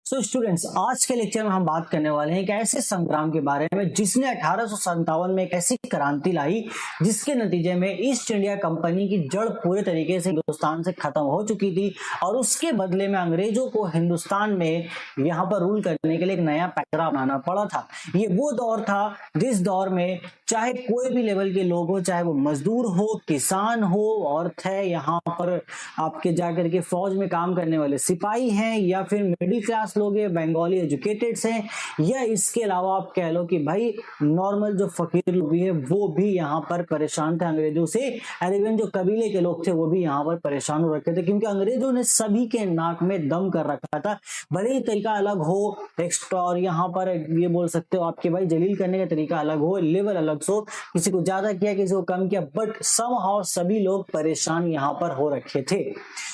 So students, आज के lecture में हम बात करने वाले हैं एक ऐसे संग्राम के बारे में जिसने 1857 में एक ऐसी क्रांति लाई जिसके नतीजे में ईस्ट इंडिया कंपनी की जड़ पूरे तरीके से हिंदुस्तान से खत्म हो चुकी थी और उसके बदले में अंग्रेजों को हिंदुस्तान में यहाँ पर रूल करने के लिए एक नया पैटर्न बनाना पड़ा था। ये वो दौर था जिस दौर में चाहे कोई भी लेवल के लोग हो, चाहे वो मजदूर हो, किसान हो, औरत है, यहाँ पर आपके जाकर के फौज में काम करने वाले सिपाही हैं, या फिर मिडिल क्लास लोग हैं, बंगाली एजुकेटेड्स हैं, या इसके अलावा आप कह लो कि भाई नॉर्मल जो फकीर लोग भी है वो भी यहाँ पर परेशान थे अंग्रेजों से। इवन जो कबीले के लोग थे वो भी यहाँ पर परेशान हो रखे थे क्योंकि अंग्रेजों ने सभी के नाक में दम कर रखा था। भले ही तरीका अलग हो, एक्स्ट्रा और यहाँ पर ये बोल सकते हो आपके भाई जलील करने का तरीका अलग हो, लेवल अलग हो, किसी को ज्यादा किया किसी को कम किया, बट समहाउ सभी लोग परेशान यहाँ पर हो रखे थे।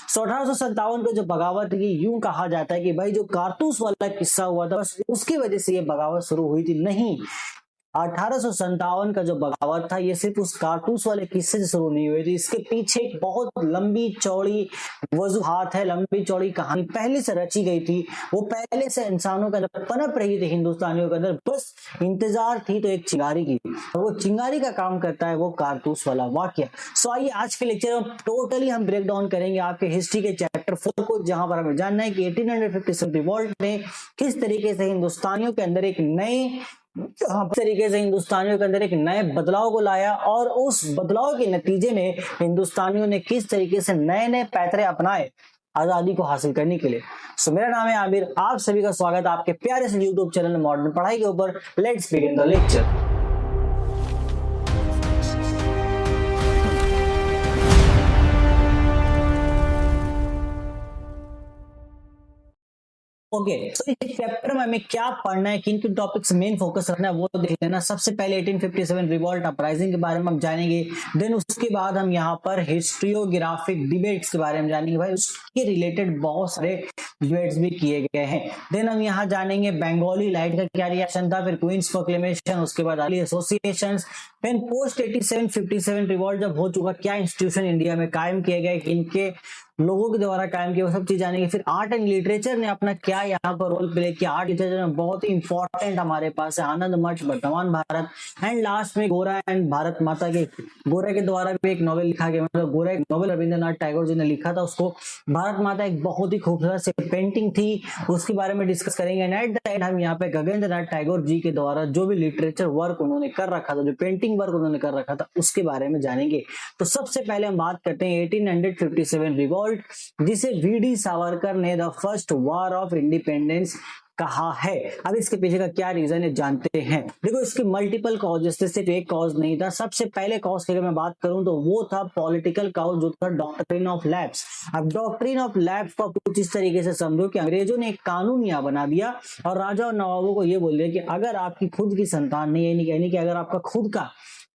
1857 को जो बगावत की यूं कहा जाता है कि भाई जो कारतूस वाला किस्सा हुआ था बस उसकी वजह से ये बगावत शुरू हुई थी, नहीं। 1857 का जो बगावत था ये सिर्फ उस कारतूस वाले किस्से से शुरू नहीं हुई थी, इसके पीछे एक बहुत लंबी चौड़ी वजूहात है, लंबी चौड़ी कहानी पहले से रची गई थी। वो पहले से इंसानों के अंदर पनप रही थी, हिंदुस्तानियों के अंदर बस इंतजार थी तो एक चिंगारी की, और वो चिंगारी का काम करता है वो कारतूस वाला वाक्य। सो आइए आज के लेक्चर में टोटली हम ब्रेक डाउन करेंगे आपके हिस्ट्री के चैप्टर 4 को, जहां पर हमें जानना है कि 1857 रिवॉल्ट ने किस तरीके से हिंदुस्तानियों के अंदर एक नए बदलाव को लाया और उस बदलाव के नतीजे में हिंदुस्तानियों ने किस तरीके से नए नए पैतरे अपनाए आजादी को हासिल करने के लिए। सो मेरा नाम है आमिर, आप सभी का स्वागत है आपके प्यारे से यूट्यूब चैनल मॉडर्न पढ़ाई के ऊपर। Let's begin the lecture. Okay, तो इस चैप्टर में हमें क्या पढ़ना है, किन किन टॉपिक्स मेन फोकस रखना है वो देख लेना। सबसे पहले 1857 रिवॉल्ट अपराइजिंग के बारे में हम जानेंगे, देन उसके बाद हम यहाँ पर हिस्ट्रियोग्राफिक डिबेट्स के बारे में जानेंगे, भाई उसके रिलेटेड बहुत सारे डिबेट्स भी किए गए हैं। देन हम यहाँ जानेंगे बंगाली लाइट का क्या रिएक्शन था, फिर क्वींस प्रोक्लेमेशन, उसके बाद अली एसोसिएशन, फिर पोस्ट 87 रिवॉल्ट जब हो चुका क्या इंस्टीट्यूशन इंडिया में कायम किए गए, इनके लोगों के द्वारा कायम किया, वो सब चीज जानेंगे। फिर आर्ट एंड लिटरेचर ने अपना क्या यहाँ पर रोल प्ले किया, आर्ट लिटरेचर में बहुत ही इंपॉर्टेंट हमारे पास है आनंद मठ, वर्तमान भारत, एंड लास्ट में गोरा एंड भारत माता के, गोरा के द्वारा भी एक नॉवेल लिखा गया, मतलब गोरा एक नॉवेल रविंद्रनाथ टैगोर जी ने लिखा था, उसको भारत माता एक बहुत ही खूबसूरत सी पेंटिंग थी, उसके बारे में डिस्कस करेंगे। एंड एट द एंड हम यहाँ पे गगनेंद्र टैगोर जी के द्वारा जो भी लिटरेचर वर्क उन्होंने कर रखा था, जो पेंटिंग वर्क उन्होंने कर रखा था, उसके बारे में जानेंगे। तो सबसे पहले हम बात करते हैं 1857 रिवॉल्ट, जिसे वीडी सावरकर ने the first war of independence कहा है। अब इसके पीछे का क्या रीजन है जानते हैं। देखो इसके मल्टीपल कॉजेस थे, सिर्फ एक कॉज नहीं था। सबसे पहले कॉज की अगर मैं बात करूं तो वो था पॉलिटिकल कॉज, जो था डॉक्ट्रिन ऑफ लैप्स। अब डॉक्ट्रिन ऑफ लैप्स को कुछ इस तरीके से समझो कि अंग्रेजों ने एक कानून यहाँ बना दिया और राजा और नवाबों को ये बोल दिया कि अगर आपकी खुद की संतान नहीं है, यानी कि अगर आपका खुद का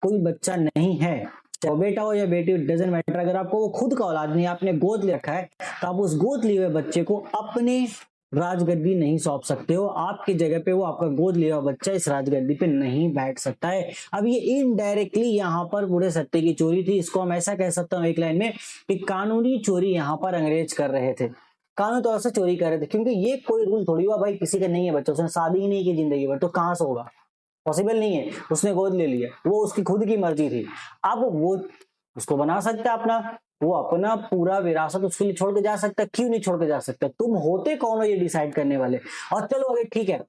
कोई बच्चा नहीं है, चाहे बेटा हो या बेटी, डजंट मैटर, अगर आपको वो खुद का औलाद नहीं, आपने गोद ले रखा है, तो आप उस गोद लिए हुए बच्चे को अपने राजगद्दी नहीं सौंप सकते हो। आपकी जगह पे वो आपका गोद लिया हुआ बच्चा इस राजगद्दी पे नहीं बैठ सकता है। अब ये इनडायरेक्टली यहाँ पर पूरे सत्ते की चोरी थी। इसको हम ऐसा कह सकते हैं एक लाइन में कि कानूनी चोरी यहाँ पर अंग्रेज कर रहे थे, कानूनी तौर से चोरी कर रहे थे, क्योंकि ये कोई रूल थोड़ी हुआ भाई किसी का नहीं है बच्चा, उसने शादी ही नहीं की जिंदगी भर, तो कहां से होगा, पॉसिबल नहीं है। उसने गोद ले लिया, वो उसकी खुद की मर्जी थी। अब वो उसको बना सकता है अपना, वो अपना पूरा विरासत उसके लिए छोड़ के जा सकता है, क्यों नहीं छोड़ के जा सकता? तुम होते कौन हो ये डिसाइड करने वाले? और चलो अगर ठीक है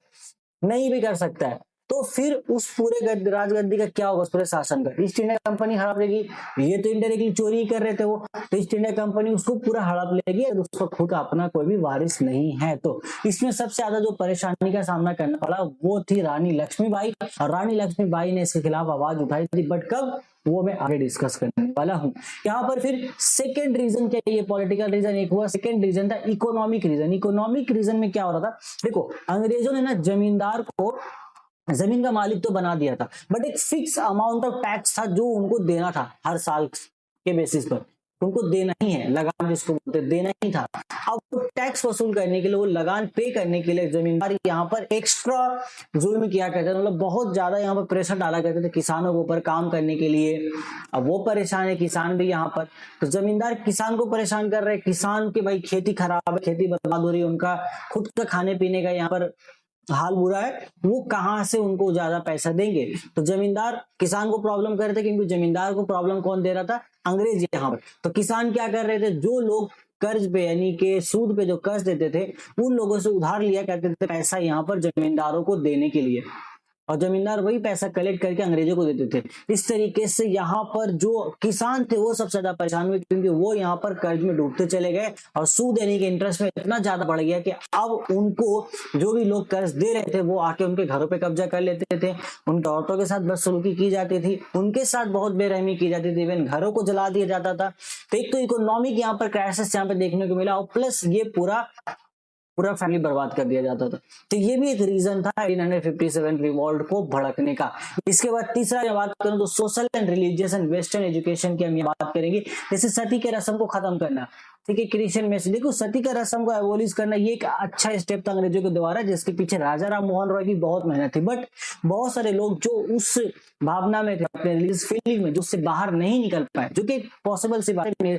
नहीं भी कर सकता है तो फिर उस पूरे राजगद्दी का क्या होगा, उस पूरे शासन का? ईस्ट इंडिया कंपनी हड़प लेगी। ये तो इनडायरेक्टली चोरी ही कर रहे थे वो, तो ईस्ट इंडिया कंपनी उसको पूरा हड़प लेगी और उसको खुद अपना कोई भी वारिस नहीं है। तो इसमें सबसे ज्यादा जो परेशानी का सामना करना पड़ा वो थी रानी लक्ष्मीबाई, और रानी लक्ष्मीबाई ने इसके खिलाफ आवाज उठाई थी, बट कब, वो मैं आगे डिस्कस करने वाला हूं। यहाँ पर फिर सेकेंड रीजन क्या, ये पॉलिटिकल रीजन एक हुआ, सेकेंड रीजन था इकोनॉमिक रीजन। इकोनॉमिक रीजन में क्या हो रहा था, देखो अंग्रेजों ने ना जमींदार को जमीन का मालिक तो बना दिया था, बट एक फिक्स अमाउंट ऑफ टैक्स था जो उनको देना था हर साल के बेसिस पर। उनको देना ही है, लगान जिसको बोलते हैं, देना ही था। अब वो टैक्स वसूल करने के लिए, वो लगान पे करने के लिए जमींदार यहाँ पर एक्स्ट्रा जुल्म किया करते थे, मतलब बहुत ज्यादा यहाँ पर प्रेशर डाला करते थे किसानों के ऊपर काम करने के लिए। अब वो परेशान है, किसान भी यहाँ पर, तो जमींदार किसान को परेशान कर रहे हैं, किसान की भाई खेती खराब है, खेती बर्बाद हो रही है, उनका खुद का खाने पीने का यहाँ पर हाल बुरा है, वो कहां से उनको ज्यादा पैसा देंगे। तो जमींदार किसान को प्रॉब्लम कर रहे थे, क्योंकि जमींदार को प्रॉब्लम कौन दे रहा था, अंग्रेज यहाँ पर। तो किसान क्या कर रहे थे, जो लोग कर्ज पे यानी कि सूद पे जो कर्ज देते थे, उन लोगों से उधार लिया करते थे पैसा यहाँ पर जमींदारों को देने के लिए, और जमींदार वही पैसा कलेक्ट करके अंग्रेजों को देते थे। इस तरीके से यहाँ पर जो किसान थे वो सबसे ज्यादा परेशान हुए, क्योंकि वो यहाँ पर कर्ज में डूबते चले गए, और सूद यानी कि इंटरेस्ट में इतना ज्यादा बढ़ गया कि अब उनको जो भी लोग कर्ज दे रहे थे वो आके उनके घरों पे कब्जा कर लेते थे, उनकी औरतों के साथ बदसलूकी की जाती थी, उनके साथ बहुत बेरहमी की जाती थी, इवन घरों को जला दिया जाता था। तो एक तो इकोनॉमिक यहाँ पर क्राइसिस यहाँ पे देखने को मिला, और प्लस ये पूरा फैमिली बर्बाद कर दिया जाता था। तो ये भी एक रीजन था 1857 रिवॉल्ट को भड़कने का। इसके बाद तीसरा जब बात करूं तो social and religious and western education की हम ये बात करेंगे। जैसे सती के रस्म को खत्म करना, ठीक है, क्रिश्चियन में से देखो सती का रस्म को एबोलिश करना, ये एक अच्छा स्टेप था अंग्रेजों के द्वारा, जिसके पीछे राजा राम मोहन रॉय की बहुत मेहनत थी। बट बहुत सारे लोग जो उस भावना में थे, अपने रिलीजियस फीलिंग में, जो उससे बाहर नहीं निकल पाए, जो कि पॉसिबल सी बात है,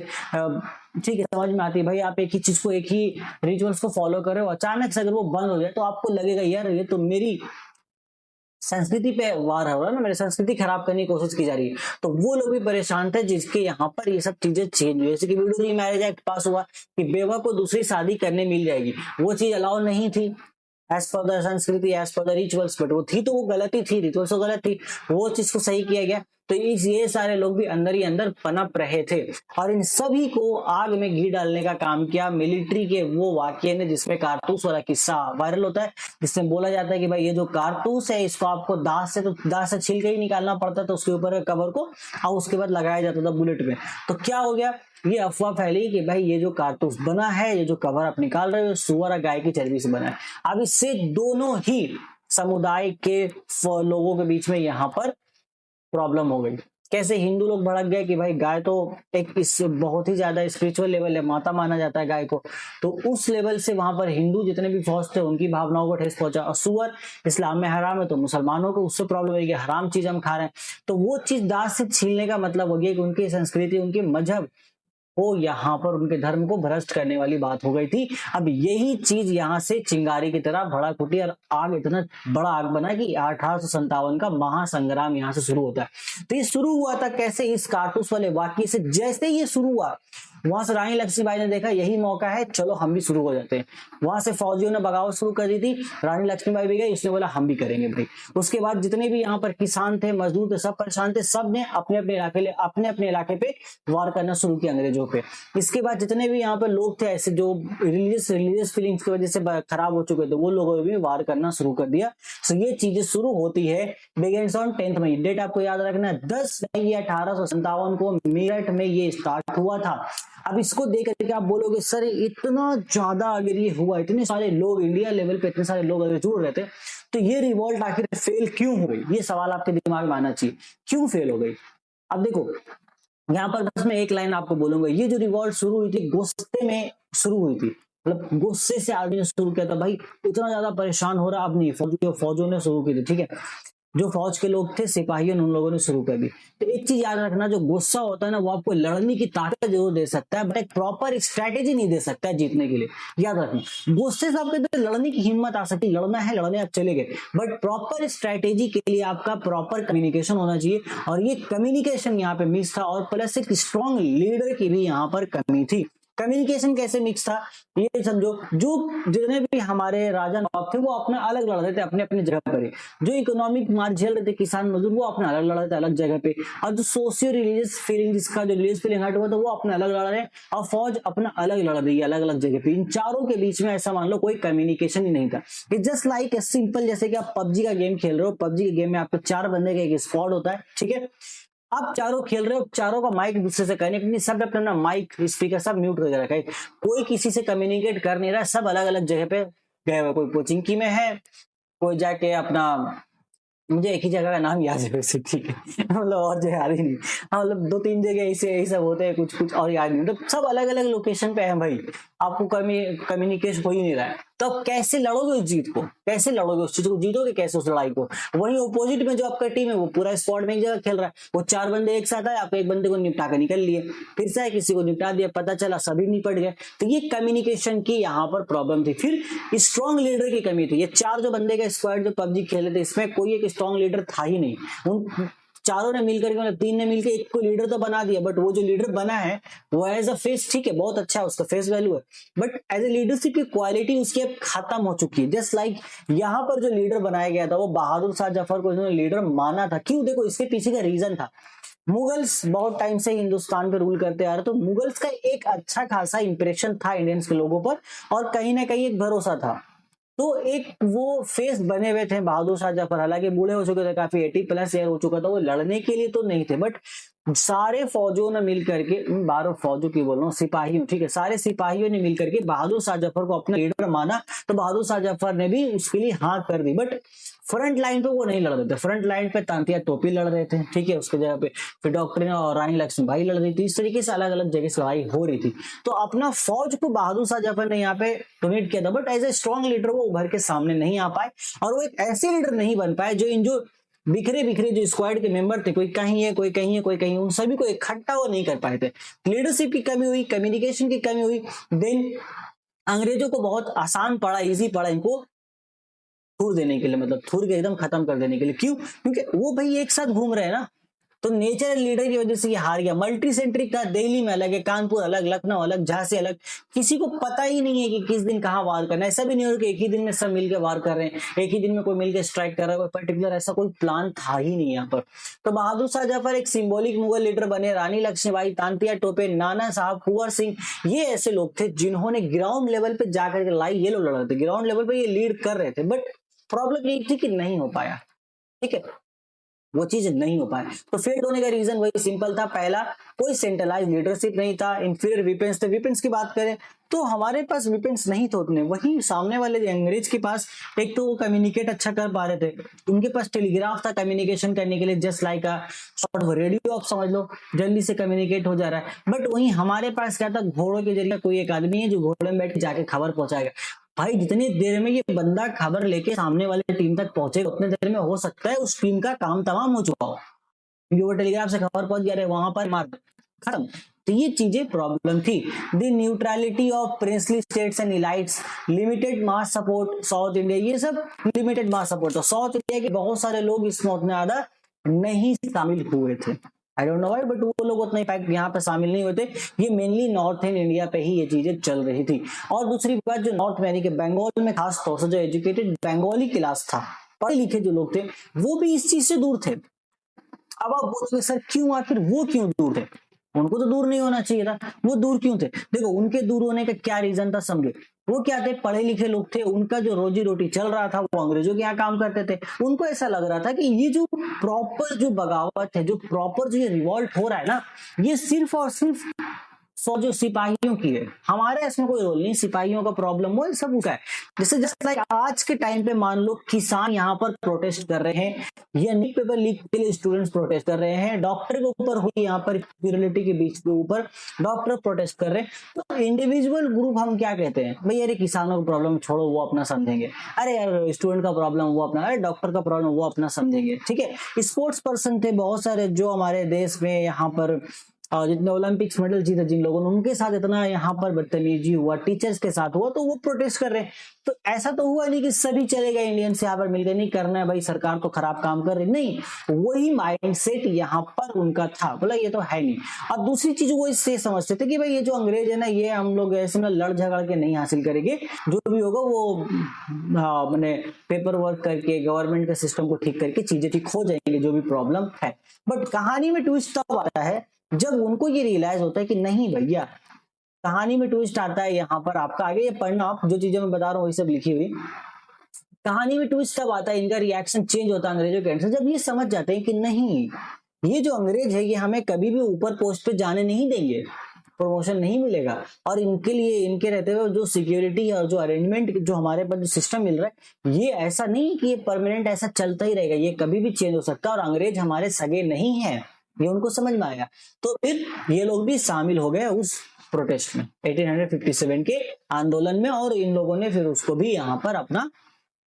ठीक है, समझ में आती है भाई, आप एक ही चीज को, एक ही रिचुअल्स को फॉलो कर रहे हो, अचानक से अगर वो बंद हो जाए तो आपको लगेगा यार ये तो मेरी संस्कृति पे वार हो रहा है ना, मेरी संस्कृति खराब करने की कोशिश की जा रही है। तो वो लोग भी परेशान थे जिसके यहाँ पर ये सब चीजें चेंज हुई, जैसे कि विडो रीमैरिज एक्ट पास हुआ कि बेवा को दूसरी शादी करने मिल जाएगी, वो चीज अलाउ नहीं थी एज पर द संस्कृति, as per the rituals, but वो थी तो वो गलत ही थी, रिचुअल्स तो गलत थी, वो चीज को सही किया गया। तो ये सारे लोग भी अंदर ही अंदर पनप रहे थे, और इन सभी को आग में घी डालने का काम किया मिलिट्री के वो वाक्य ने, जिसमें कारतूस वाला किस्सा वायरल होता है, जिसमें बोला जाता है कि भाई ये जो कारतूस है इसको आपको दांत से छील के ही निकालना पड़ता था उसके ऊपर कवर को, और उसके बाद लगाया जाता था बुलेट में। तो क्या हो गया, ये अफवाह फैली कि भाई ये जो कारतूस बना है, ये जो कवर आप निकाल रहे हो, सुअर और गाय की चर्बी से बना है। अब इससे दोनों ही समुदाय के लोगों के बीच में यहाँ पर प्रॉब्लम हो गई। कैसे हिंदू लोग भड़क गए कि भाई गाय तो एक इस बहुत ही ज्यादा स्पिरिचुअल लेवल है, माता माना जाता है गाय को, तो उस लेवल से वहां पर हिंदू जितने भी फौज थे उनकी भावनाओं को ठेस पहुंचा। और सुअर इस्लाम में हराम है, तो मुसलमानों को उससे प्रॉब्लम है कि हराम चीज हम खा रहे हैं। तो वो चीज दांत से छीलने का मतलब हो गया कि उनकी संस्कृति, उनके मजहब वो यहाँ पर उनके धर्म को भ्रष्ट करने वाली बात हो गई थी। अब यही चीज यहाँ से चिंगारी की तरह भड़क उठी, और आग इतना बड़ा आग बना कि 1857 का महासंग्राम यहाँ से शुरू होता है। तो ये शुरू हुआ था कैसे, इस कारतूस वाले वाक्य से। जैसे ये शुरू हुआ, वहां से रानी लक्ष्मीबाई ने देखा यही मौका है, चलो हम भी शुरू हो जाते हैं। वहां से फौजियों ने बगावत शुरू कर दी थी, रानी लक्ष्मीबाई भी गई, उसने बोला हम भी करेंगे भाई। उसके बाद जितने भी यहाँ पर किसान थे, मजदूर थे, सब परेशान थे, सब ने अपने अपने इलाके पे वार करना शुरू किया अंग्रेजों पे। इसके बाद जितने भी यहाँ पर लोग थे ऐसे जो रिलीजियस फीलिंग्स की वजह से खराब हो चुके थे, वो लोगों ने भी वार करना शुरू कर दिया। तो ये चीजें शुरू होती है बिगिंस ऑन 10 मई। डेट आपको याद रखना है, 10 मई 1857 को मेरठ में ये स्टार्ट हुआ था। अब इसको देख करके आप बोलोगे सर इतना ज्यादा अगर ये हुआ, इतने सारे लोग इंडिया लेवल पे, इतने सारे लोग अगर जुड़ रहे थे, तो ये रिवॉल्ट आखिर फेल क्यों हो गई? ये सवाल आपके दिमाग में आना चाहिए, क्यों फेल हो गई? अब देखो यहाँ पर बस मैं एक लाइन आपको बोलूंगा, ये जो रिवॉल्ट शुरू हुई थी गुस्से में शुरू हुई थी, मतलब गुस्से से आदमी ने शुरू किया था, भाई इतना ज्यादा परेशान हो रहा, अब नहीं, फौजों ने शुरू की थी, ठीक है, जो फौज के लोग थे, सिपाहियों ने, उन लोगों ने शुरू कर दी। तो एक चीज याद रखना, जो गुस्सा होता है ना, वो आपको लड़ने की ताकत जरूर दे सकता है, बट एक प्रॉपर स्ट्रैटेजी नहीं दे सकता है जीतने के लिए। याद रखना, गुस्से से आपके अंदर लड़ने की हिम्मत आ सकती है, लड़ना है, लड़ने आप चले गए, बट प्रॉपर स्ट्रैटेजी के लिए आपका प्रॉपर कम्युनिकेशन होना चाहिए, और ये कम्युनिकेशन यहाँ पे मिस था, और प्लस एक स्ट्रॉन्ग लीडर की भी यहाँ पर कमी थी। कम्युनिकेशन कैसे मिक्स था, ये समझो, जो जितने भी हमारे राजा नवाब थे वो अपना अलग लड़ रहे थे अपने अपने जगह पर, जो इकोनॉमिक मार झेल रहे थे किसान मजदूर, वो अपना अलग लड़ रहे थे अलग जगह पे, और जो सोशियो रिलीजियस फीलिंग, जिसका जो रिलीजियस फीलिंग हट हुआ था, वो अपना अलग लड़ रहे हैं, और फौज अपना अलग लड़ रही है अलग अलग जगह पे। इन चारों के बीच में ऐसा मान लो कोई कम्युनिकेशन ही नहीं था। It's just like a simple, जैसे कि आप पबजी का गेम खेल रहे हो, पबजी के गेम में आपको 4 बंदे का एक स्क्वाड होता है, ठीक है, आप चारों खेल रहे हो, चारों का माइक दूसरे से कनेक्ट नहीं, सब अपना माइक स्पीकर सब म्यूट करके रखा है, कोई किसी से कम्युनिकेट कर नहीं रहा, सब अलग अलग जगह पे गए हुए, कोई कोचिंग की में है, कोई जाके अपना मुझे एक ही जगह का नाम याद है वैसे, ठीक है मतलब और जो याद ही नहीं। हाँ मतलब 2-3 जगह ऐसे यही सब होते हैं, कुछ कुछ और याद नहीं, मतलब सब अलग अलग लोकेशन पे है भाई। आपको कम्युनिकेशन हो ही नहीं रहा है, तो आप कैसे लड़ोगे उस जीत को, कैसे लड़ोगे उस चीज को, जीतोगे कैसे उस लड़ाई को। वहीं ऑपोजिट में जो आपका टीम है वो पूरा स्क्वाड में एक जगह खेल रहा है, वो 4 बंदे एक साथ आए, आप एक बंदे को निपटा कर निकल लिए, फिर से किसी को निपटा दिया, पता चला सभी निपट गए। तो ये कम्युनिकेशन की यहाँ पर प्रॉब्लम थी। फिर स्ट्रॉन्ग लीडर की कमी थी। ये 4 जो बंदे का स्क्वाड जो पबजी खेले थे, इसमें कोई एक स्ट्रॉन्ग लीडर था ही नहीं। उन चारों ने मिलकर के, मतलब 3 ने मिलकर एक को लीडर तो बना दिया, बट वो जो लीडर बना है वो एज अ फेस, ठीक है बहुत अच्छा है, उसका फेस वैल्यू है, बट एज ए लीडरशिप की क्वालिटी उसकी अब खत्म हो चुकी है। जस्ट लाइक यहाँ पर जो लीडर बनाया गया था वो बहादुर शाह जफर को इन्होंने लीडर माना था। क्यों? देखो इसके पीछे का रीजन था, मुगल्स बहुत टाइम से हिंदुस्तान पे रूल करते आ रहे, तो मुगल्स का एक अच्छा खासा इंप्रेशन था इंडियंस के लोगों पर, और कहीं ना कहीं एक भरोसा था। तो एक वो फेस बने हुए थे बहादुर शाह जफर, हालांकि बूढ़े हो चुके थे, काफी 80+ ईयर हो चुका था, वो लड़ने के लिए तो नहीं थे, बट सारे फौजों ने मिल करके, 12 फौजों की बोल रहा हूँ, सिपाहियों, ठीक है, सारे सिपाहियों ने मिल करके बहादुर शाह जफर को अपना लीडर माना। तो बहादुर शाह जफर ने भी उसके लिए हाँ कर दी, बट फ्रंट लाइन पे वो नहीं लड़ रहे थे। फ्रंट लाइन पे तांतिया टोपी लड़ रहे थे, ठीक है, उसके जगह पे फिर डॉक्टर और रानी लक्ष्मीबाई लड़ रही थी। इस तरीके से अलग अलग जगह से लड़ाई हो रही थी। तो अपना फौज को बहादुर शाह जफर ने यहाँ पे डोनेट किया था, but as a strong leader वो उभर के सामने नहीं आ पाए, और वो एक ऐसे लीडर नहीं बन पाए जो बिखरे बिखरे जो स्क्वाड के मेंबर थे, कोई कहीं है कोई कहीं है कोई कहीं, उन सभी को इकट्ठा वो नहीं कर पाए थे। लीडरशिप की कमी हुई, कम्युनिकेशन की कमी हुई। देन अंग्रेजों को बहुत आसान पड़ा, इजी पड़ा इनको थूर देने के लिए, मतलब थूर के एकदम खत्म कर देने के लिए। क्यों? क्योंकि वो भाई एक साथ घूम रहे हैं ना, तो नेचुरल लीडर की वजह से ये हार गया। मल्टी सेंट्रिक था, दिल्ली में अलग है, कानपुर अलग, लखनऊ अलग, झांसी अलग, किसी को पता ही नहीं है कि किस दिन कहाँ वार करना है। ऐसा भी नहीं हो कि एक ही दिन में सब मिलकर वार कर रहे हैं, एक ही दिन में कोई मिलकर स्ट्राइक कर रहा है, कोई पर्टिकुलर ऐसा कोई प्लान था ही नहीं यहाँ पर। तो बहादुर शाह जफर एक सिंबॉलिक मुगल लीडर बने, रानी लक्ष्मीबाई, तांतिया टोपे, नाना साहब, कुंवर सिंह, ये ऐसे लोग थे जिन्होंने ग्राउंड लेवल पे जाकर के लड़ाई, ये लोग लड़ रहे थे ग्राउंड लेवल पे, ये लीड कर रहे थे, बट प्रॉब्लम ये थी कि नहीं हो पाया, ठीक है, वो चीज नहीं हो पाए। तो फेल होने का रीजन वही सिंपल था, पहला कोई सेंट्रलाइज लीडरशिप नहीं था, इंफीरियर वेपन्स थे। वेपन्स की बात करें तो हमारे पास वेपन्स नहीं थे उतने, वही सामने वाले अंग्रेज के पास एक तो वो कम्युनिकेट अच्छा कर पा रहे थे, उनके पास टेलीग्राफ था कम्युनिकेशन करने के लिए, just like a sort of radio, आप समझ लो, जल्दी से कम्युनिकेट हो जा रहा है। बट वहीं हमारे पास क्या था, घोड़ों के जरिए कोई एक आदमी है जो घोड़े में बैठ के जाके खबर पहुंचाएगा। भाई जितनी देर में ये बंदा खबर लेके सामने वाले टीम तक पहुंचेगा, उतने देर में हो सकता है उस टीम का काम तमाम हो चुका हो, क्योंकि वो टेलीग्राफ से खबर पहुंच गया, वहां पर मार खत्म। तो ये चीजें प्रॉब्लम थी। The neutrality of princely states and elites, limited mass support south India, ये सब लिमिटेड मास सपोर्ट। तो साउथ इंडिया के बहुत सारे लोग इसमें उतने ज्यादा नहीं शामिल हुए थे, I don't know why, but वो लोग उतना इम्पैक्ट यहाँ पे शामिल नहीं होते। ये मेनली नॉर्थ इन इंडिया पे ही ये चीजें चल रही थी। और दूसरी बात, जो नॉर्थ में यानी कि बंगाल में खास तौर से जो एजुकेटेड बंगाली क्लास था, पढ़े लिखे जो लोग थे, वो भी इस चीज से दूर थे। अब आप बोलोगे सर क्यों, आखिर वो क्यों दूर थे? उनको तो दूर नहीं होना चाहिए था, वो दूर क्यों थे? देखो उनके दूर होने का क्या रीजन था, समझो। वो क्या थे, पढ़े लिखे लोग थे, उनका जो रोजी रोटी चल रहा था वो अंग्रेजों के यहाँ काम करते थे। उनको ऐसा लग रहा था कि ये जो प्रॉपर जो बगावत है, जो प्रॉपर जो ये रिवॉल्ट हो रहा है ना, ये सिर्फ और सिर्फ जो सिपाहियों की है, हमारे इसमें कोई रोल नहीं, सिपाहियों का प्रॉब्लम वो सब उसका है। जैसे जस्ट लाइक आज के टाइम पे मान लो किसान यहाँ पर प्रोटेस्ट कर रहे हैं, या नीट पेपर लीक के लिए स्टूडेंट्स प्रोटेस्ट कर रहे हैं, डॉक्टर के ऊपर हुई यहाँ पर प्यूरिटी के बीच के ऊपर डॉक्टर प्रोटेस्ट कर रहे हैं, तो इंडिविजुअल ग्रुप हम क्या कहते हैं भाई, अरे किसानों का प्रॉब्लम छोड़ो वो अपना समझेंगे, अरे यार स्टूडेंट का प्रॉब्लम वो अपना, अरे डॉक्टर का प्रॉब्लम वो अपना समझेंगे, ठीक है। स्पोर्ट्स पर्सन थे बहुत सारे जो हमारे देश में यहाँ पर जितने ओलंपिक्स मेडल जीते जिन लोगों ने, उनके साथ इतना यहाँ पर बदतमीजी हुआ, टीचर्स के साथ हुआ, तो वो प्रोटेस्ट कर रहे हैं। तो ऐसा तो हुआ नहीं कि सभी चले गए इंडियन से यहाँ पर मिलकर, नहीं करना है भाई सरकार तो खराब काम कर रही, नहीं, वही माइंडसेट यहाँ पर उनका था, बोला ये तो है नहीं। और दूसरी चीज वो इससे समझते थे कि भाई ये जो अंग्रेज है ना, ये हम लोग ऐसे में लड़ झगड़ के नहीं हासिल करेंगे, जो भी होगा वो मैंने पेपर वर्क करके गवर्नमेंट के सिस्टम को ठीक करके चीजें ठीक हो जाएंगे, जो भी प्रॉब्लम है। बट कहानी में ट्विस्ट तब आता है जब उनको ये रियलाइज होता है कि नहीं भैया, कहानी में ट्विस्ट आता है यहाँ पर, आपका आगे ये पढ़ना, आप जो चीजें मैं बता रहा हूँ वही सब लिखी हुई, कहानी में ट्विस्ट तब आता है, इनका रिएक्शन चेंज होता है अंग्रेजों के एंड से, जब ये समझ जाते हैं कि नहीं, ये जो अंग्रेज है ये हमें कभी भी ऊपर पोस्ट पे जाने नहीं देंगे, प्रमोशन नहीं मिलेगा। और इनके लिए, इनके रहते हुए जो सिक्योरिटी और जो अरेंजमेंट जो हमारे पास जो सिस्टम मिल रहा है, ये ऐसा नहीं कि ये परमानेंट ऐसा चलता ही रहेगा, ये कभी भी चेंज हो सकता है। और अंग्रेज हमारे सगे नहीं है, ये उनको समझ में आया। तो फिर ये लोग भी शामिल हो गए उस प्रोटेस्ट में 1857 के आंदोलन में, और इन लोगों ने फिर उसको भी यहाँ पर अपना